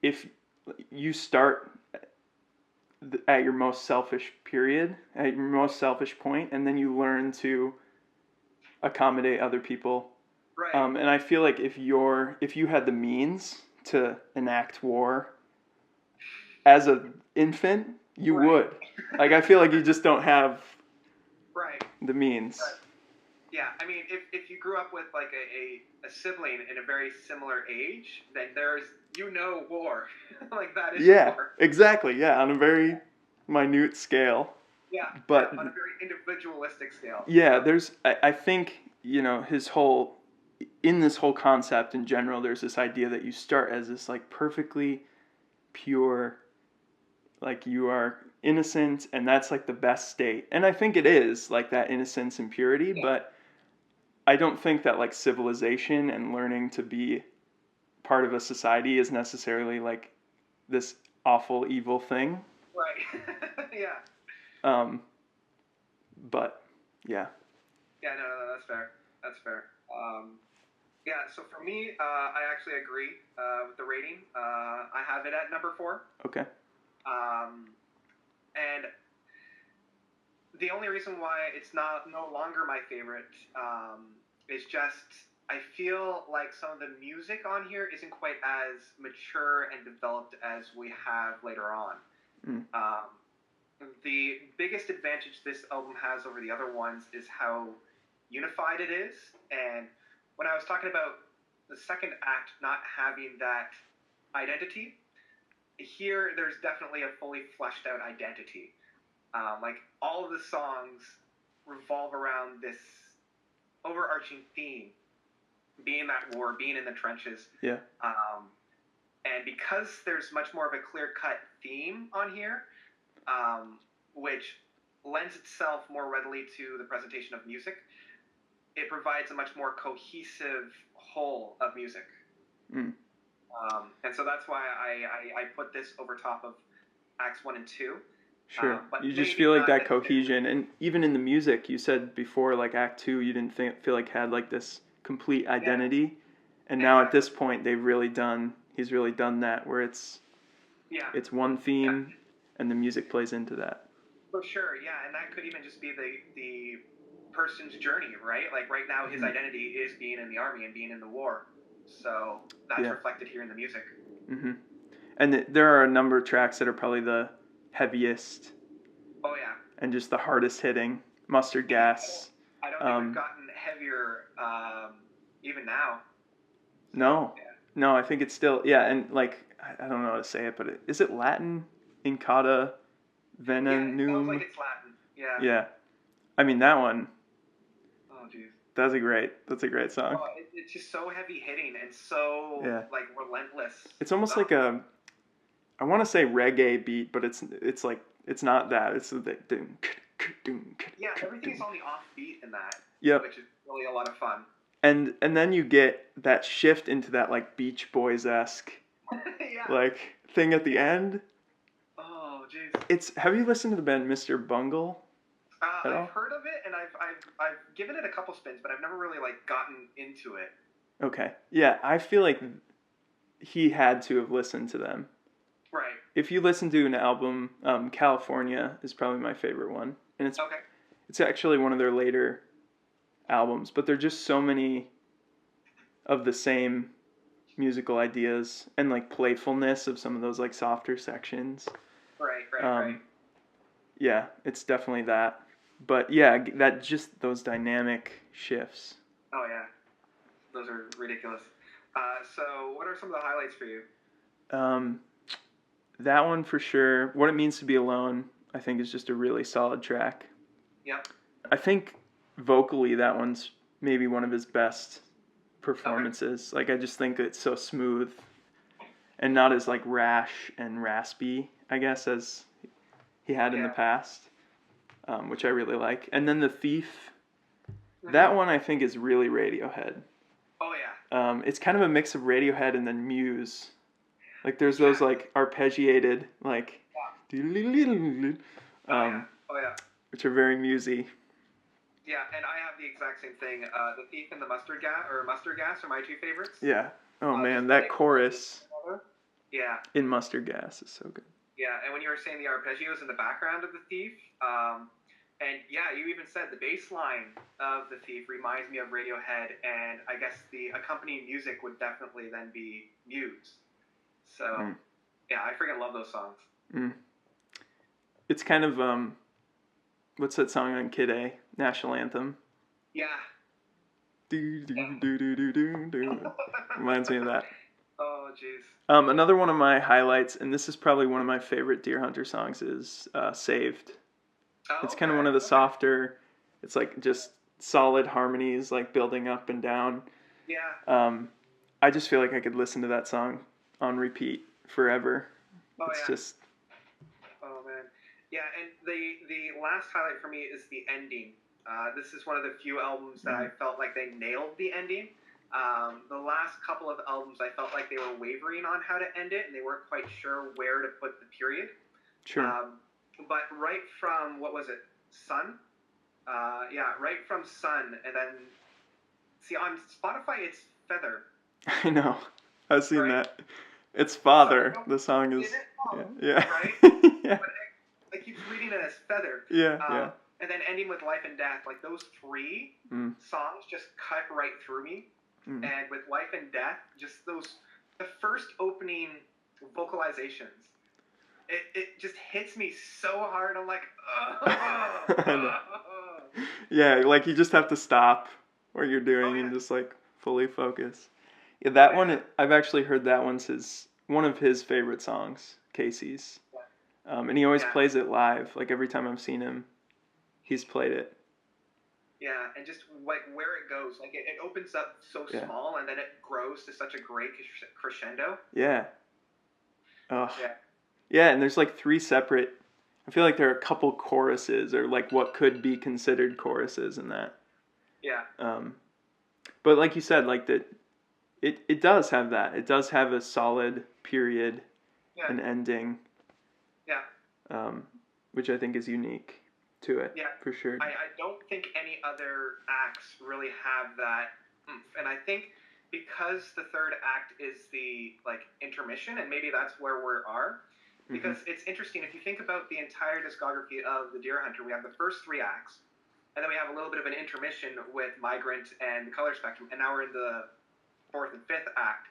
if you start at your most selfish period, at your most selfish point, and then you learn to accommodate other people. Right. And I feel like if you had the means to enact war as an infant, you would. Like, I feel like you just don't have the means. Right. Yeah, I mean, if you grew up with like a sibling in a very similar age, then there's war. Like, that is war. Exactly. Yeah, on a very minute scale. Yeah, but on a very individualistic scale. Yeah, I think, you know, in this whole concept in general, there's this idea that you start as this, like, perfectly pure, like, you are innocent, and that's, like, the best state. And I think it is, like, that innocence and purity, but I don't think that, like, civilization and learning to be part of a society is necessarily, like, this awful, evil thing. Right. Yeah. But, yeah. Yeah, no, that's fair. Yeah, so for me, I actually agree with the rating. I have it at number 4. Okay. And the only reason why it's no longer my favorite is just, I feel like some of the music on here isn't quite as mature and developed as we have later on. The biggest advantage this album has over the other ones is how unified it is. And when I was talking about the second act not having that identity, here there's definitely a fully fleshed out identity. Like, all of the songs revolve around this overarching theme, being that war, being in the trenches. Yeah. And because there's much more of a clear-cut theme on here, which lends itself more readily to the presentation of music, it provides a much more cohesive whole of music. And so that's why I put this over top of Acts 1 and 2. Sure. You just feel like that cohesion. And even in the music, you said before, like, Act 2, you didn't feel like had, like, this complete identity. Yeah. And now at this point, he's really done that, where it's one theme, and the music plays into that. For sure, yeah. And that could even just be the person's journey, right? Like, right now, his identity is being in the army and being in the war. So that's reflected here in the music. Mm-hmm. And there are a number of tracks that are probably the heaviest. Oh, yeah. And just the hardest hitting. Mustard Gas. I don't think we've gotten heavier even now. No. Yeah. No, I think it's still, and, like, I don't know how to say it, but is it Latin? Incata Venenum? Yeah, it sounds like it's Latin. Yeah. Yeah. I mean, that one. Oh, jeez. That's a great song. Oh, it's just so heavy hitting and so like relentless. It's almost like I want to say reggae beat, but it's like, it's not that. It's the yeah, everything is on the offbeat in that. Yep. Which is really a lot of fun. And then you get that shift into that, like, Beach Boys-esque like thing at the end. Oh It's, have you listened to the band Mr. Bungle at all? I've heard of it, and I've given it a couple spins, but I've never really like gotten into it. Okay. Yeah, I feel like he had to have listened to them. Right. If you listen to an album, California is probably my favorite one, and it's actually one of their later albums, but there are just so many of the same musical ideas and like playfulness of some of those like softer sections. Right. Yeah, it's definitely that. But yeah, that just those dynamic shifts. Oh yeah, those are ridiculous. So what are some of the highlights for you? That one for sure. What It Means to Be Alone, I think, is just a really solid track. Yep. I think vocally that one's maybe one of his best performances. Okay. Like, I just think it's so smooth and not as like rash and raspy, I guess, as he had in the past, which I really like. And then The Thief, that one I think is really Radiohead. Oh yeah. It's kind of a mix of Radiohead and then Muse. Like there's those like arpeggiated like, oh yeah, which are very musy. Yeah, and I have the exact same thing. The Thief and the Mustard Gas are my two favorites. Yeah. Oh man, that chorus. Yeah. In Mustard Gas is so good. Yeah, and when you were saying the arpeggios in the background of The Thief, and yeah, you even said the bass line of The Thief reminds me of Radiohead, and I guess the accompanying music would definitely then be Muse. So, yeah, I freaking love those songs. It's kind of, what's that song on Kid A? National Anthem. Yeah. Do, do, do, do, do, do, do. Reminds me of that. Oh, jeez. Another one of my highlights, and this is probably one of my favorite Deer Hunter songs, is Saved. Oh, it's kind of one of the softer, it's like just solid harmonies, like building up and down. Yeah. I just feel like I could listen to that song on repeat forever. Oh, it's just... Oh, man. Yeah, and the last highlight for me is the ending. This is one of the few albums that I felt like they nailed the ending. The last couple of albums, I felt like they were wavering on how to end it, and they weren't quite sure where to put the period. Sure. But right from, what was it, Sun? Right from Sun, and then, see, on Spotify, it's Feather. I know. I've seen that. It's Father. The song is... Yeah. Right? Yeah. But I keep reading it as Feather. Yeah. And then ending with Life and Death, like those three songs just cut right through me. And with Life and Death, just the first opening vocalizations, it just hits me so hard. I'm like, yeah, like you just have to stop what you're doing and just like fully focus. Yeah, that one, I've actually heard that one's one of his favorite songs, Casey's. And he always plays it live. Like every time I've seen him, he's played it. Yeah, and just like where it goes, like it opens up so small, and then it grows to such a great crescendo. Yeah. Yeah, and there's like three separate. I feel like there are a couple choruses, or like what could be considered choruses in that. Yeah. But like you said, like that, it does have that. It does have a solid period, and ending. Yeah. Which I think is unique to it. Yeah, for sure. I don't think any other acts really have that oomph. And I think because the third act is the like intermission, and maybe that's where we are, because it's interesting if you think about the entire discography of the Deer Hunter. We have the first three acts, and then we have a little bit of an intermission with Migrant and the Color Spectrum, and now we're in the fourth and fifth act.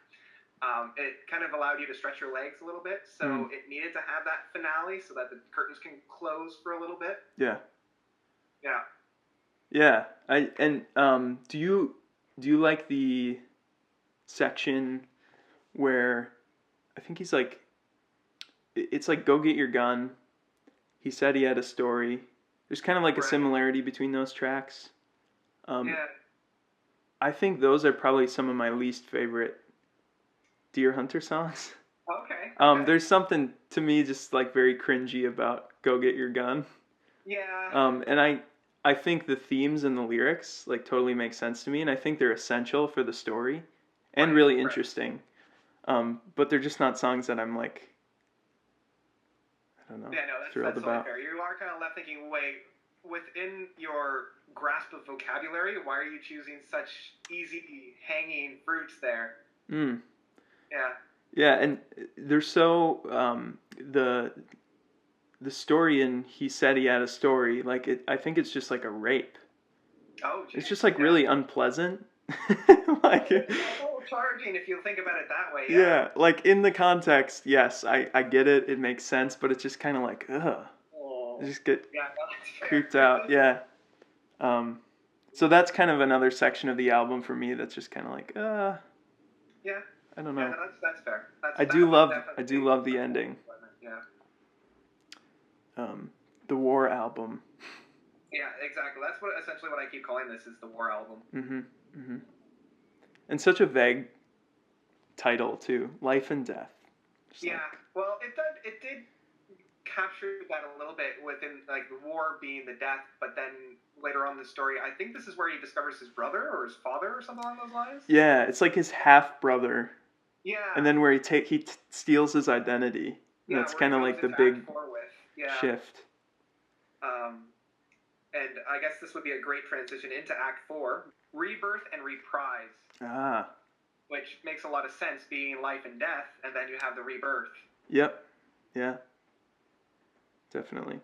It kind of allowed you to stretch your legs a little bit, so it needed to have that finale so that the curtains can close for a little bit. Yeah. Yeah. Yeah. Do you like the section where I think he's like, it's like Go Get Your Gun. He said he had a story. There's kind of like a similarity between those tracks. I think those are probably some of my least favorite Deer Hunter songs. Okay. There's something to me just like very cringy about Go Get Your Gun. Yeah. And I think the themes and the lyrics like totally make sense to me, and I think they're essential for the story and really interesting. But they're just not songs that I'm like, I don't know. Yeah, no, Thrilled that's about. totally fair. You are kind of left thinking, wait, within your grasp of vocabulary, why are you choosing such easy hanging fruits there? Mm. Yeah. Yeah, and they're so the story in He Said He Had a Story, like I think it's just like a rape. Oh, It's geez. just like really unpleasant. Like It's a little charging if you think about it that way. yeah, like in the context, yes, I get it. It makes sense, but it's just kind of like ugh. Oh. I just get Yeah, no, that's fair. creeped out. Yeah. So that's kind of another section of the album for me that's just kind of like Yeah. I don't Yeah, know. no, that's fair. I do love the ending. Yeah. The War album. Yeah, exactly. That's essentially what I keep calling this is the War album. And such a vague title too, Life and Death. Just yeah. Well, it did capture that a little bit within like the war being the death, but then later on in the story, I think this is where he discovers his brother or his father or something along those lines. Yeah, it's like his half brother. Yeah. And then where he steals his identity. And that's kind of like the big shift. And I guess this would be a great transition into Act 4, Rebirth and Reprise. Ah. Which makes a lot of sense, being life and death, and then you have the rebirth. Yep. Yeah. Definitely.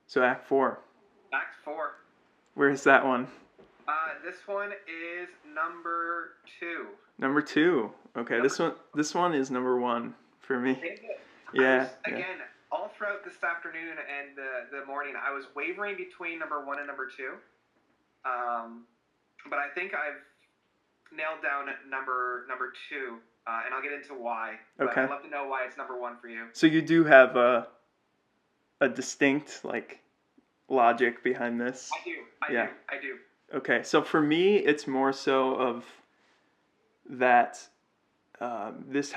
So Act 4. Act 4. Where is that one? This one is number 2. Number 2. Okay, this one is number 1 for me. Yeah. Again, all throughout this afternoon and the morning, I was wavering between number 1 and number 2. But I think I've nailed down number 2, and I'll get into why. But okay. I'd love to know why it's number 1 for you. So you do have a distinct logic behind this. I do. Okay, so for me, it's more so of that. This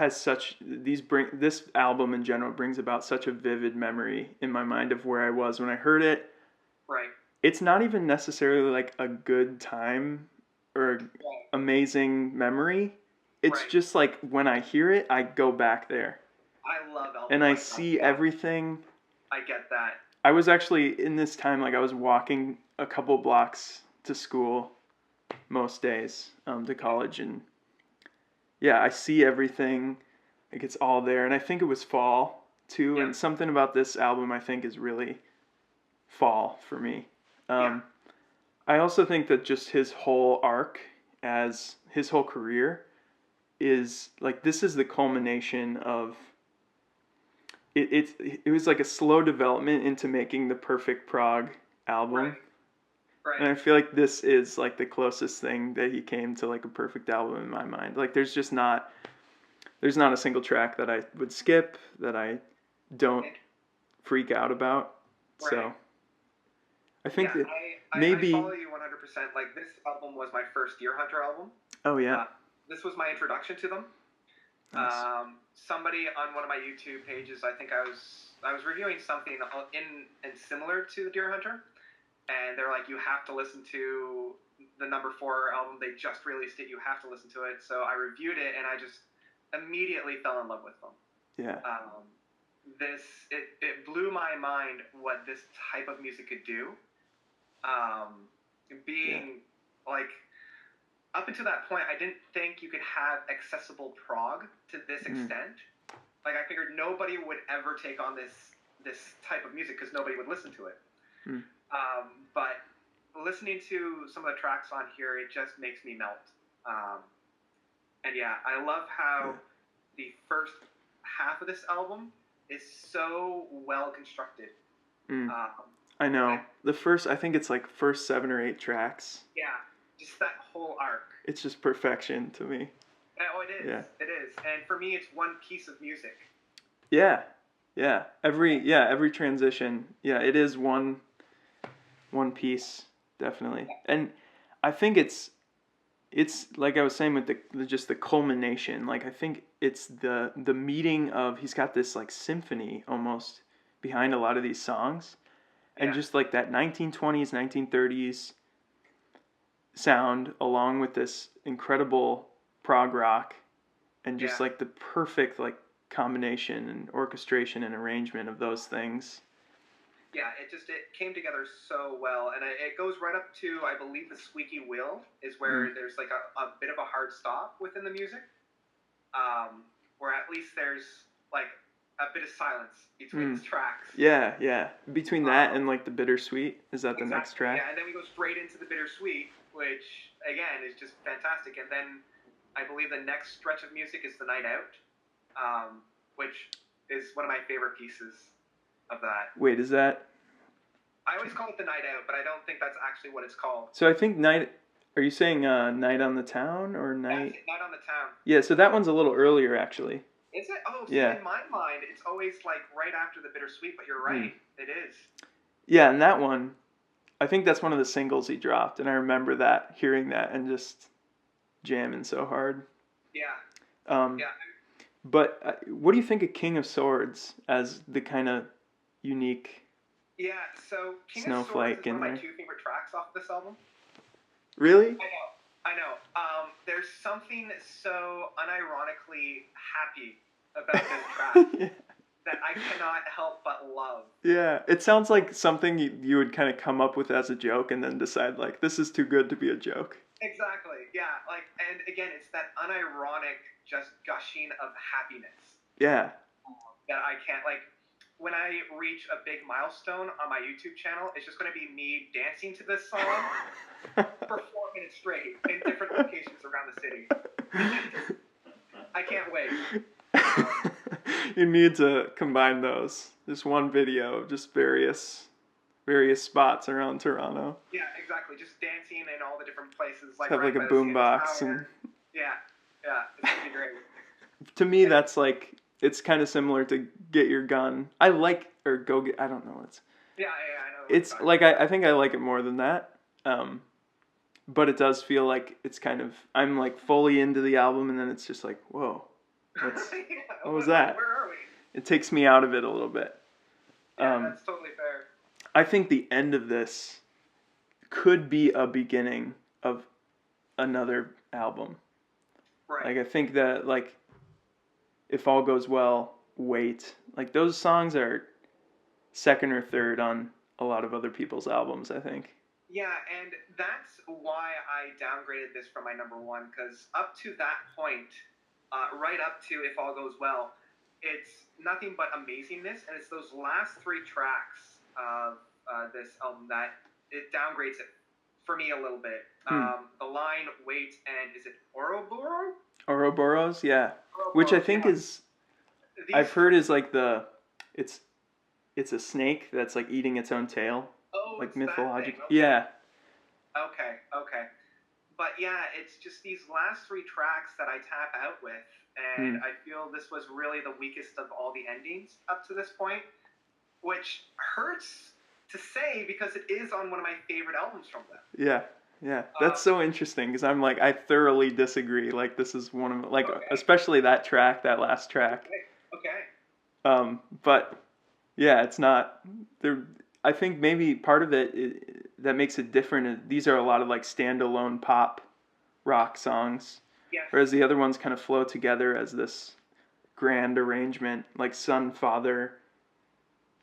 album in general brings about such a vivid memory in my mind of where I was when I heard it. Right. It's not even necessarily like a good time or amazing memory. It's just like when I hear it, I go back there. I love albums and I see everything. I get that. I was actually in this time, I was walking a couple blocks to school most days, to college, and yeah, I see everything. Like it's all there, and I think it was fall too. And something about this album, I think, is really fall for me. I also think that just his whole arc, as his whole career, is like this is the culmination of. It was like a slow development into making the perfect prog album. Right. And I feel like this is like the closest thing that he came to like a perfect album in my mind. Like there's not a single track that I would skip, that I don't freak out about. Right. So I think that maybe I follow you 100%. Like this album was my first Deer Hunter album. Oh yeah. This was my introduction to them. Nice. Somebody on one of my YouTube pages, I think I was reviewing something in similar to the Deer Hunter. And they're like, you have to listen to the number 4 album. They just released it. You have to listen to it. So I reviewed it, and I just immediately fell in love with them. Yeah. It blew my mind what this type of music could do. Like, up until that point, I didn't think you could have accessible prog to this extent. Like, I figured nobody would ever take on this type of music because nobody would listen to it. But listening to some of the tracks on here, it just makes me melt. And yeah, I love how the first half of this album is so well constructed. I know. I think it's like first 7 or 8 tracks. Yeah, just that whole arc. It's just perfection to me. Oh, it is. Yeah. It is. And for me, it's one piece of music. Yeah. Yeah. Every transition. Yeah, it is one piece, definitely. And I think it's like I was saying with just the culmination. Like I think it's the meeting of, he's got this like symphony almost behind a lot of these songs, and just like that 1920s, 1930s sound along with this incredible prog rock, and just like the perfect like combination and orchestration and arrangement of those things. Yeah, it came together so well, and it goes right up to, I believe, the squeaky wheel is where there's like a bit of a hard stop within the music, where at least there's like a bit of silence between the tracks. Yeah, yeah. Between that and like the bittersweet, is that the next track? Yeah, and then we go straight into the bittersweet, which again is just fantastic. And then I believe the next stretch of music is the Night Out, which is one of my favorite pieces of that. Wait, is that? I always call it the Night Out, but I don't think that's actually what it's called. So I think Night. Are you saying Night on the Town or Night? That's it, Night on the Town. Yeah, so that one's a little earlier actually. Is it? Oh, see, yeah. In my mind, it's always like right after the bittersweet, but you're right. It is. Yeah, and that one, I think that's one of the singles he dropped, and I remember that, hearing that, and just jamming so hard. Yeah. Yeah. But what do you think of King of Swords as the kind of unique? Yeah, so King Snowflake of Swords is one of my two favorite tracks off this album. Really? I know. There's something so unironically happy about this track that I cannot help but love. Yeah, it sounds like something you would kind of come up with as a joke and then decide, like, this is too good to be a joke. Exactly, yeah. Like, and again, it's that unironic just gushing of happiness. Yeah. That I can't, like, when I reach a big milestone on my YouTube channel, it's just going to be me dancing to this song for 4 minutes straight in different locations around the city. I can't wait. You need to combine those. Just one video of just various spots around Toronto. Yeah, exactly. Just dancing in all the different places. Like, have right like a boombox and. Yeah, it's gonna be great. To me, that's like, it's kind of similar to Get Your Gun. I like, or Go Get, I don't know. Yeah, I know. It's like, I think I like it more than that. But it does feel like it's kind of, I'm like fully into the album, and then it's just like, whoa, what was that? Where are we? It takes me out of it a little bit. Yeah, that's totally fair. I think the end of this could be a beginning of another album. Right. Like, I think that, like, If All Goes Well, Wait, like, those songs are second or third on a lot of other people's albums, I think. Yeah, and that's why I downgraded this from my number one, because up to that point, right up to If All Goes Well, it's nothing but amazingness, and it's those last three tracks of this album that it downgrades it for me a little bit. The line, Wait, and is it Ouroboros? Ouroboros, yeah. Which I think is, I've heard is like it's a snake that's like eating its own tail. Oh, like it's mythological. Okay. Yeah. Okay. But yeah, it's just these last three tracks that I tap out with, and I feel this was really the weakest of all the endings up to this point, which hurts to say because it is on one of my favorite albums from them. Yeah. That's so interesting, because I'm like, I thoroughly disagree. Like, this is one of, like, especially that track, that last track. Okay. But yeah, it's not there. I think maybe part of it that makes it different. These are a lot of like standalone pop rock songs, whereas the other ones kind of flow together as this grand arrangement, like son, father.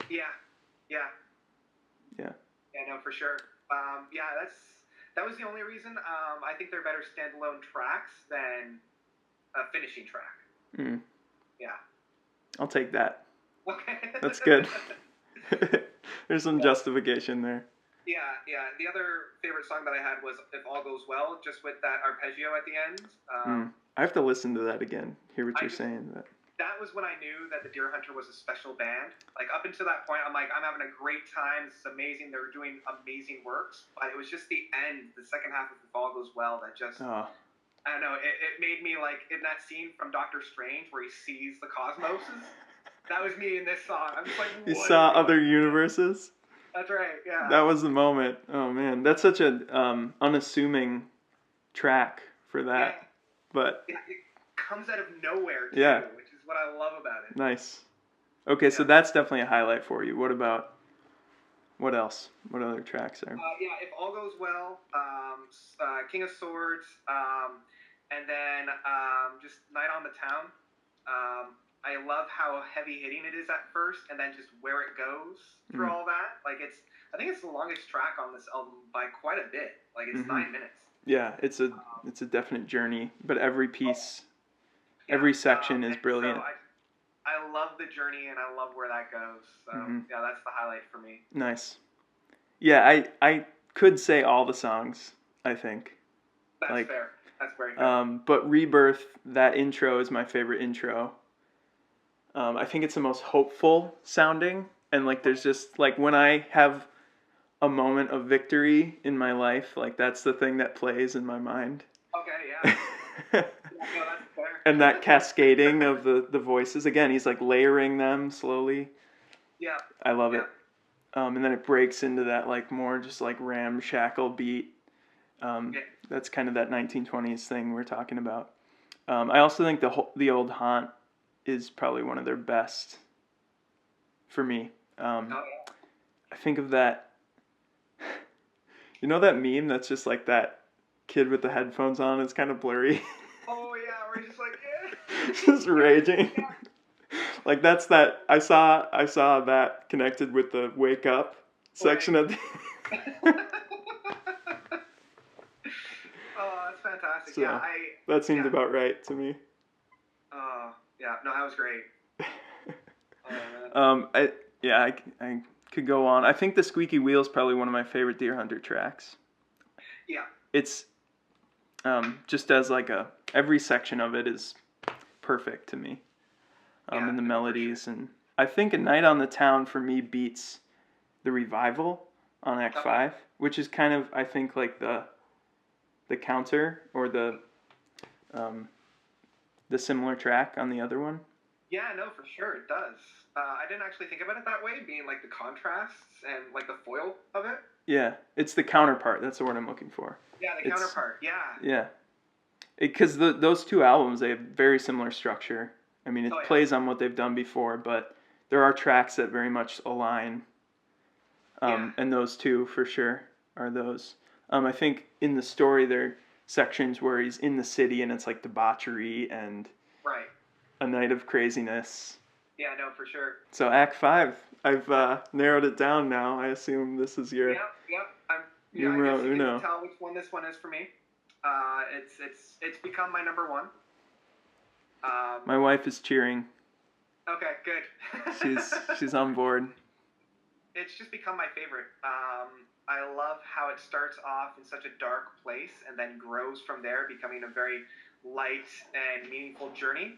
Yeah, no, for sure. That was the only reason. I think they're better standalone tracks than a finishing track. Yeah. I'll take that. Okay. That's good. There's some justification there. Yeah. The other favorite song that I had was If All Goes Well, just with that arpeggio at the end. I have to listen to that again, hear what you're saying. That was when I knew that the Deer Hunter was a special band. Like, up until that point, I'm like, I'm having a great time. This is amazing. They're doing amazing works. But it was just the end, the second half of If All Goes Well, that just... I don't know. It made me, like, in that scene from Doctor Strange where he sees the cosmoses. That was me in this song. I'm just like, what? You saw other universes? That's right, yeah. That was the moment. Oh, man. That's such an unassuming track for that. Yeah. But it comes out of nowhere, too, which is what I love about it. Nice. Okay, so that's definitely a highlight for you. What else? What other tracks are? If All Goes Well, King of Swords, and then just Night on the Town. I love how heavy hitting it is at first, and then just where it goes through Mm. all that. Like I think it's the longest track on this album by quite a bit. Like it's Mm-hmm. 9 minutes. Yeah, it's a definite journey, but every Oh, piece, yeah. every section is And so brilliant. I love the journey, and I love where that goes. So Mm-hmm. yeah, that's the highlight for me. Nice. Yeah, I could say all the songs, I think. That's Like, fair. That's very fair. but Rebirth, that intro is my favorite intro. I think it's the most hopeful sounding, and like there's just like when I have a moment of victory in my life, like that's the thing that plays in my mind. Okay, yeah. Yeah, no, that's fair. And that cascading of the voices again, he's like layering them slowly. Yeah, I love yeah, it. And then it breaks into that like more just like ramshackle beat. yeah. That's kind of that 1920s thing we're talking about. I also think the old haunt is probably one of their best for me. Oh, yeah. I think of that. You know that meme that's just like that kid with the headphones on? It's kind of blurry. Oh yeah, we're just like yeah. Just raging. Like that's that. I saw that connected with the wake up Right. section of the. Oh, that's fantastic. Yeah, So that seemed yeah. about right to me. Yeah. No, that was great. Oh man. I yeah, I could go on. I think the Squeaky Wheel is probably one of my favorite Deer Hunter tracks. Yeah. It's just as like every section of it is perfect to me. Yeah, And the no, for melodies sure. and I think A Night on the Town for me beats the Revival on Act Okay. 5, which is kind of I think like the counter or um, the similar track on the other one. Yeah, no, for sure it does. I didn't actually think about it that way, being like the contrasts and like the foil of it. Yeah, it's the counterpart. That's the word I'm looking for. Yeah, the It's counterpart. Yeah. yeah, because those two albums they have very similar structure. I mean, Oh it yeah. plays on what they've done before, but there are tracks that very much align. Yeah. And those two for sure are those. I think in the story there are sections where he's in the city and it's like debauchery and Right. a night of craziness. Yeah, no, for sure. So Act 5, I've narrowed it down now. I assume this is your Yep, yep. I numero guess you can uno. tell which one this one is for me. It's become my number one. My wife is cheering. Okay, good. She's on board. It's just become my favorite. I love how it starts off in such a dark place and then grows from there, becoming a very light and meaningful journey.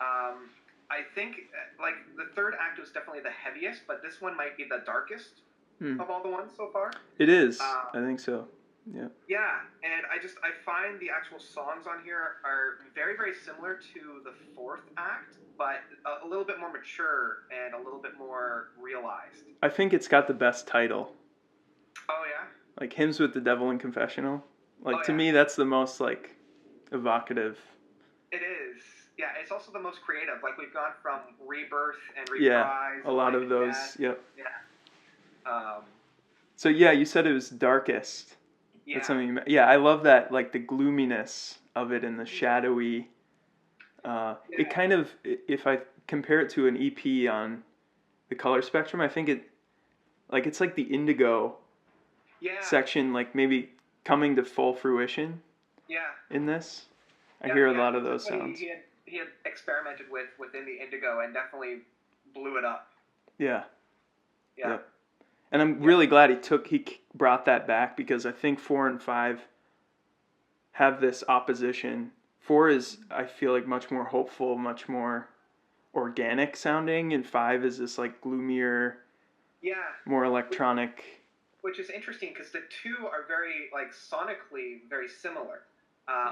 Um, I think like the third act was definitely the heaviest, but this one might be the darkest Hmm. of all the ones so far. It is. Um, I think so. Yeah. Yeah, and I find the actual songs on here are very very similar to the fourth act, but a little bit more mature and a little bit more realized. I think it's got the best title. Oh yeah. Like Hymns with the Devil and Confessional. Oh Like to yeah. me that's the most like evocative. It is. Yeah, it's also the most creative. Like we've gone from Rebirth and Yeah. Reprise, A lot Life of and those. Death. Yep. Yeah. So yeah, you said it was darkest. That's Yeah. something. Yeah, I love that. Like the gloominess of it and the shadowy. It Yeah. kind of, if I compare it to an EP on the color spectrum, I think it's like the indigo Yeah. section, like maybe coming to full fruition Yeah. in this. I Yeah. hear a Yeah. lot of This those is what sounds. he had experimented with within the Indigo and definitely blew it up. Yeah. Yeah. Yep. And I'm Yeah. really glad he brought that back because I think 4 and 5 have this opposition. 4 is I feel like much more hopeful, much more organic sounding, and 5 is this like gloomier, Yeah. more electronic. Which is interesting because the two are very like sonically very similar.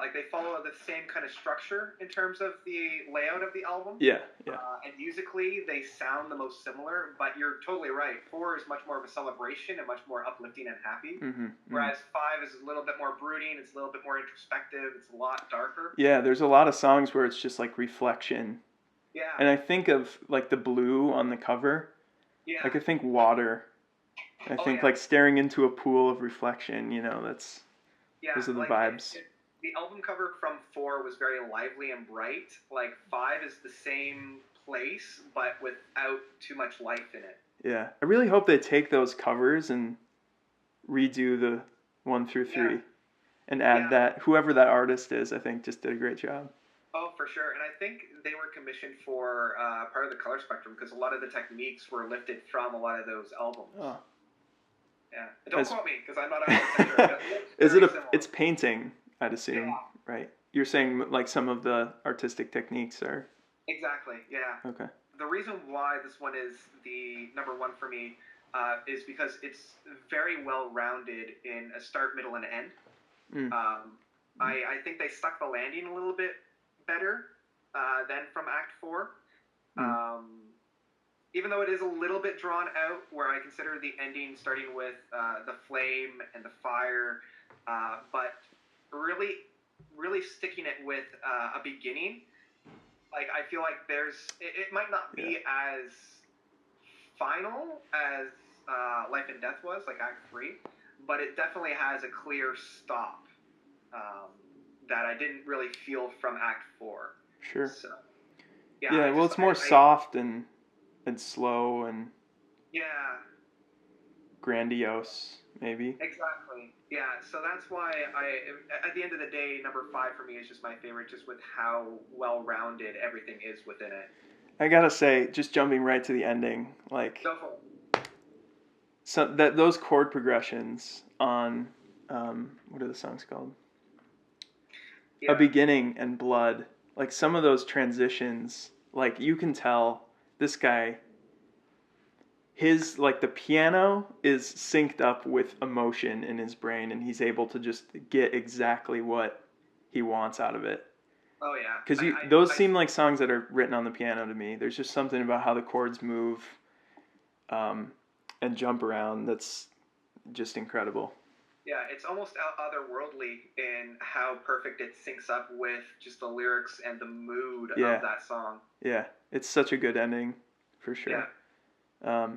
Like they follow the same kind of structure in terms of the layout of the album. Yeah, yeah. And musically, they sound the most similar, but you're totally right. 4 is much more of a celebration and much more uplifting and happy. Mm-hmm, Whereas 5 is a little bit more brooding, it's a little bit more introspective, it's a lot darker. Yeah, there's a lot of songs where it's just like reflection. Yeah. And I think of like the blue on the cover. Yeah. Like I think water. I think like staring into a pool of reflection, those are the vibes. The album cover from 4 was very lively and bright. Like 5 is the same place, but without too much life in it. Yeah, I really hope they take those covers and redo the 1 through 3 and add that. Whoever that artist is, I think just did a great job. Oh, for sure. And I think they were commissioned for part of the color spectrum because a lot of the techniques were lifted from a lot of those albums. Oh. Yeah. And don't quote me because I'm not 100% sure. Is it it's painting, I'd assume, right? You're saying like some of the artistic techniques are... Exactly, yeah. Okay. The reason why this one is the number one for me is because it's very well-rounded in a start, middle, and end. I think they stuck the landing a little bit better than from Act 4. Even though it is a little bit drawn out, where I consider the ending starting with the flame and the fire, but really sticking it with a beginning. Like, I feel like it might not be as final as Life and Death was, like Act 3, but it definitely has a clear stop that I didn't really feel from Act 4. Sure. So, yeah, well, it's more soft and slow and grandiose, maybe. Exactly. Yeah, so that's why at the end of the day, number 5 for me is just my favorite, just with how well-rounded everything is within it. I gotta say, just jumping right to the ending, like... Go for it. So those chord progressions on, what are the songs called? A Beginning and Blood. Like, some of those transitions, like, you can tell this guy... the piano is synced up with emotion in his brain, and he's able to just get exactly what he wants out of it. Oh, yeah. Because those seem like songs that are written on the piano to me. There's just something about how the chords move and jump around that's just incredible. Yeah, it's almost otherworldly in how perfect it syncs up with just the lyrics and the mood of that song. Yeah, it's such a good ending, for sure. Yeah.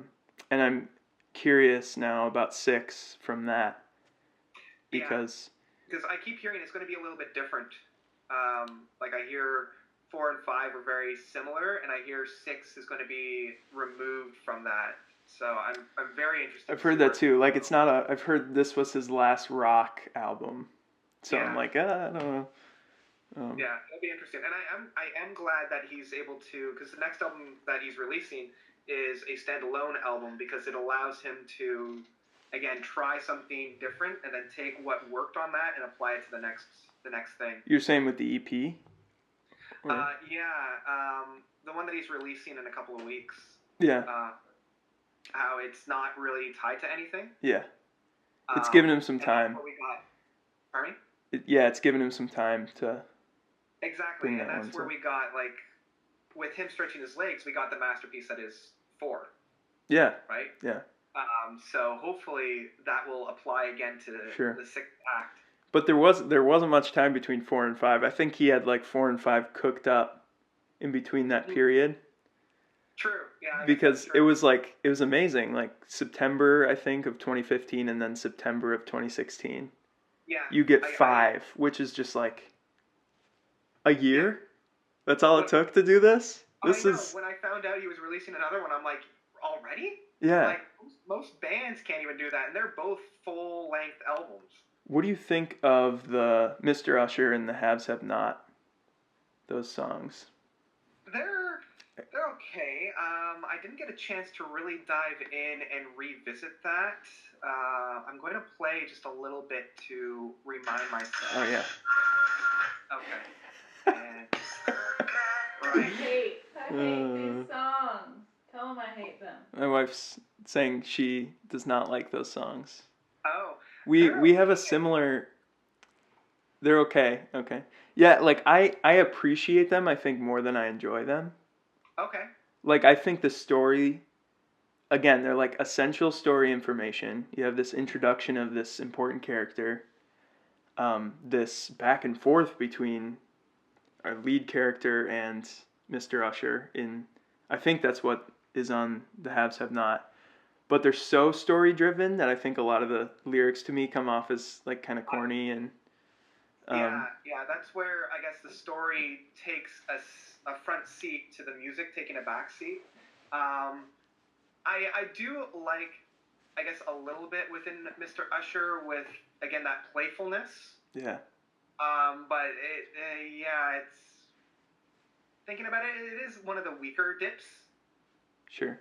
And I'm curious now about 6 from that. Because I keep hearing it's going to be a little bit different. Like, I hear 4 and 5 are very similar, and I hear 6 is going to be removed from that. So I'm very interested. I've heard that too. Like, it's not I've heard this was his last rock album. So I'm like, I don't know. Yeah, it'll be interesting. And I am glad that he's able to, because the next album that he's releasing is a standalone album, because it allows him to, again, try something different and then take what worked on that and apply it to the next thing. You're saying with the EP? The one that he's releasing in a couple of weeks. Yeah. How it's not really tied to anything. Yeah. It's given him some time. That's what we got. Pardon me? It's given him some time to... Exactly, and that's where we got, like, with him stretching his legs, we got the masterpiece that is 4. Yeah. Right? Yeah. So hopefully that will apply again to the 6th act. But there wasn't much time between 4 and 5. I think he had like 4 and 5 cooked up in between that period. True. Yeah. Because it was amazing. Like September, I think, of 2015, and then September of 2016. Yeah. You get 5, which is just like a year. Yeah. That's all it took to do this. When I found out he was releasing another one, I'm like, already? Yeah. Like, most bands can't even do that, and they're both full-length albums. What do you think of the Mr. Usher and the Haves Have Not? Those songs. They're okay. I didn't get a chance to really dive in and revisit that. I'm going to play just a little bit to remind myself. Oh, yeah. Okay. And, I hate these songs. Tell them I hate them. My wife's saying she does not like those songs. Oh. We have a similar... They're okay. Okay. Yeah, like, I appreciate them, I think, more than I enjoy them. Okay. Like, I think the story... Again, they're like essential story information. You have this introduction of this important character. This back and forth between our lead character and Mr. Usher. I think that's what is on The Haves Have Not. But they're so story driven that I think a lot of the lyrics to me come off as like kind of corny and Yeah, that's where I guess the story takes a front seat to the music taking a back seat. I do like, I guess, a little bit within Mr. Usher with, again, that playfulness. Yeah. But it's, thinking about it, it is one of the weaker dips. Sure.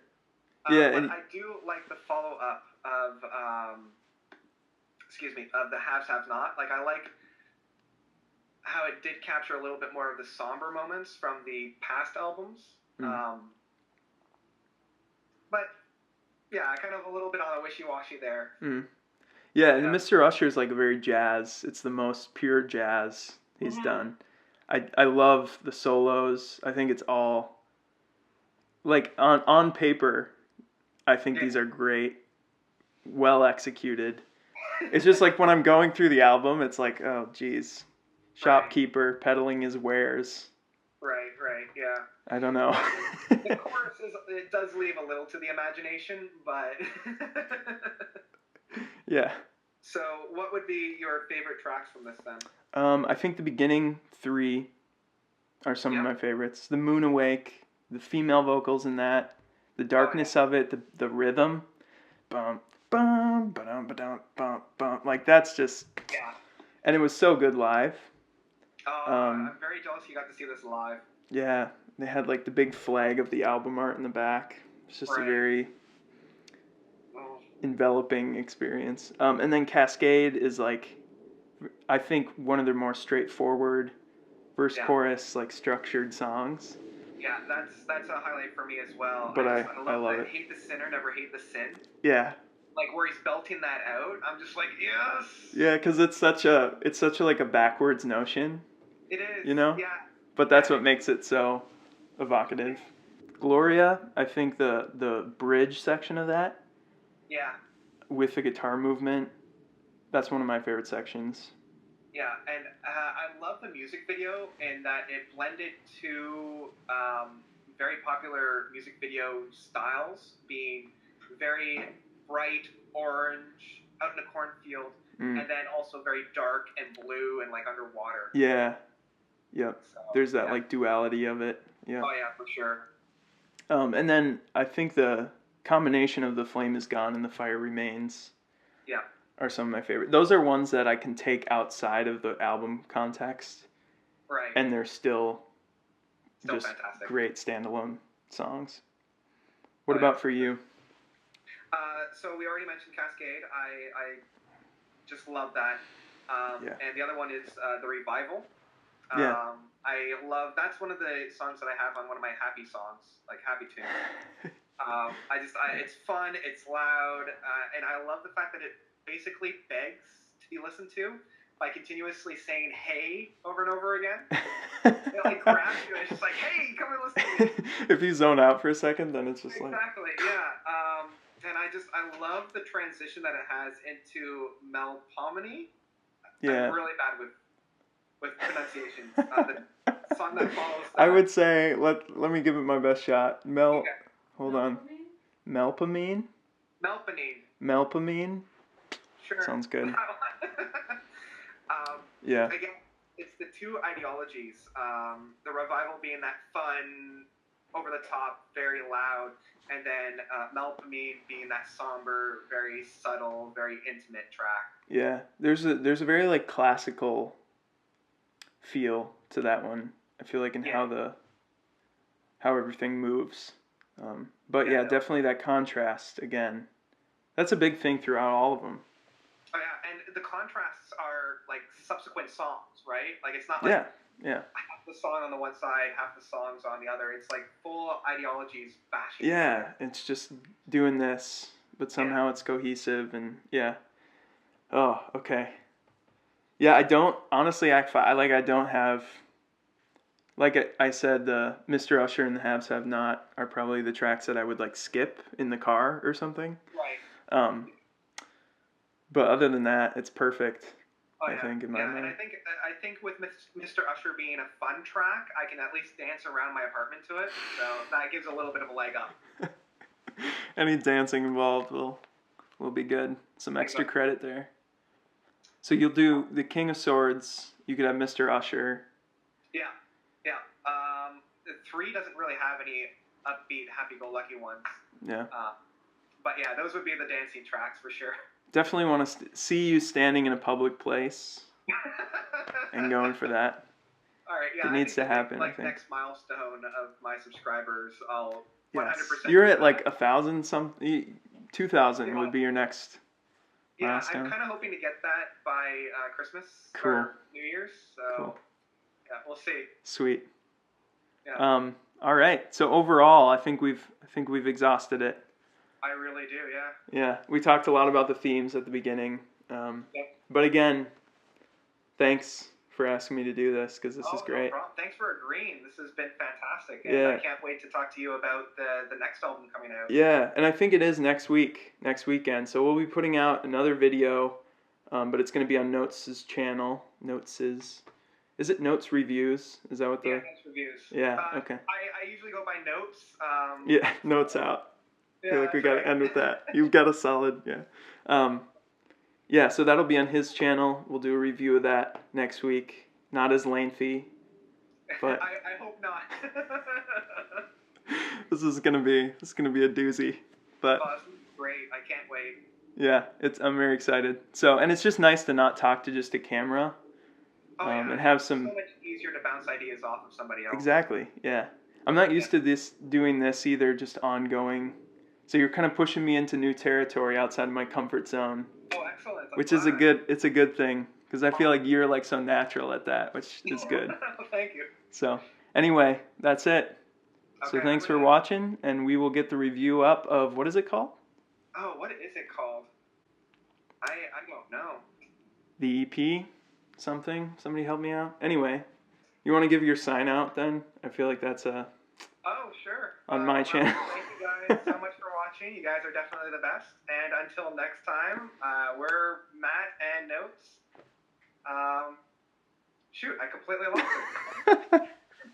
Yeah, but I do like the follow-up of, of the Haves Have Not. Like, I like how it did capture a little bit more of the somber moments from the past albums. But yeah, kind of a little bit on a wishy-washy there. Yeah, and Mr. Usher is like a very jazz. It's the most pure jazz he's done. I love the solos. I think it's all like on paper. I think these are great, well executed. It's just like when I'm going through the album, it's like, oh geez, shopkeeper peddling his wares. Right, yeah. I don't know. The chorus it does leave a little to the imagination, but yeah. So, what would be your favorite tracks from this then? I think the beginning 3 are some of my favorites. The Moon Awake, the female vocals in that, the darkness of it, the rhythm, bum bum ba-dum ba-dum bum bum. Like that's just and it was so good live. I'm very jealous you got to see this live. Yeah, they had like the big flag of the album art in the back. It's just a very enveloping experience. And then Cascade is like, I think one of their more straightforward verse chorus like structured songs. Yeah, that's a highlight for me as well. But I love that it. Hate the sinner, never hate the sin. Yeah. Like where he's belting that out, I'm just like, yes. Yeah, because it's such a like a backwards notion. It is. You know. Yeah. But that's what makes it so evocative. Gloria, I think the bridge section of that. Yeah. With the guitar movement, that's one of my favorite sections. Yeah, and I love the music video in that it blended two very popular music video styles, being very bright orange out in a cornfield, and then also very dark and blue and like underwater. Yeah. Yep. So, there's that like duality of it. Yeah. Oh yeah, for sure. And then I think the combination of The Flame Is Gone and The Fire Remains are some of my favorite. Those are ones that I can take outside of the album context. Right. And they're still just fantastic. Great standalone songs. What about for you? So we already mentioned Cascade. I just love that. And the other one is The Revival. I love, that's one of the songs that I have on one of my happy songs, like happy tunes. It's fun, it's loud, and I love the fact that it basically begs to be listened to by continuously saying "hey" over and over again. It like grabs you and it's just like, "Hey, come and listen to me." If you zone out for a second, then it's just exactly, yeah. And I love the transition that it has into Melpomene. Yeah. I'm really bad with pronunciation. The song that follows that. I would say let me give it my best shot. Hold on. Melpomene? Melpomene? Sure. Sounds good. Again, it's the two ideologies. The Revival being that fun, over the top, very loud, and then Melpomene being that somber, very subtle, very intimate track. Yeah, there's a very like classical feel to that one. I feel like in how everything moves. But definitely that contrast again. That's a big thing throughout all of them. Oh yeah, and the contrasts are like subsequent songs, right? Like it's not like half the song on the one side, half the songs on the other. It's like full ideologies bashing. Yeah, it's just doing this, but somehow it's cohesive and Oh, okay. Yeah, I don't honestly I don't have. Like I said, the Mr. Usher and the Haves Have Not are probably the tracks that I would like skip in the car or something. Right. But other than that, it's perfect. I think in my mind. And I think with Mr. Usher being a fun track, I can at least dance around my apartment to it. So that gives a little bit of a leg up. Any dancing involved will be good. Some extra credit there. So you'll do the King of Swords. You could have Mr. Usher. Yeah. The 3 doesn't really have any upbeat, happy-go-lucky ones. Yeah. But yeah, those would be the dancing tracks for sure. Definitely want to see you standing in a public place and going for that. All right, yeah. It needs to happen, like I think. next milestone of my subscribers, I'll 100%. You're at like 1,000 something. 2,000 would be your next milestone. I'm kind of hoping to get that by Christmas or New Year's. So yeah, we'll see. Sweet. Yeah. All right. So overall, I think we've exhausted it. I really do. Yeah. Yeah. We talked a lot about the themes at the beginning. But again, thanks for asking me to do this because this is great. No problem. Thanks for agreeing. This has been fantastic. And I can't wait to talk to you about the next album coming out. Yeah, and I think it is next weekend. So we'll be putting out another video, but it's going to be on Notes' channel. Is it Notes Reviews? Is that what the... Yeah, Notes Reviews. Yeah, okay. I usually go by Notes. Yeah, Notes out. I feel like we got to end with that. You've got a solid, yeah, so that'll be on his channel. We'll do a review of that next week. Not as lengthy, but I hope not. this is gonna be a doozy. But great, I can't wait. Yeah, I'm very excited. So, and it's just nice to not talk to just a camera. And have some. It's so much easier to bounce ideas off of somebody else. Exactly. Yeah, I'm not used to doing this either. Just ongoing. So you're kind of pushing me into new territory outside of my comfort zone. Oh, excellent. Which is a good thing because I feel like you're like so natural at that, which is good. Thank you. So anyway, that's it. Okay, so thanks for watching, and we will get the review up of, what is it called? Oh, what is it called? I don't know. The EP something? Somebody help me out? Anyway, you want to give your sign out then? I feel like that's Oh, sure. On my channel. Thank you guys so much for watching. You guys are definitely the best. And until next time, we're Matt and Notes. Shoot, I completely lost it.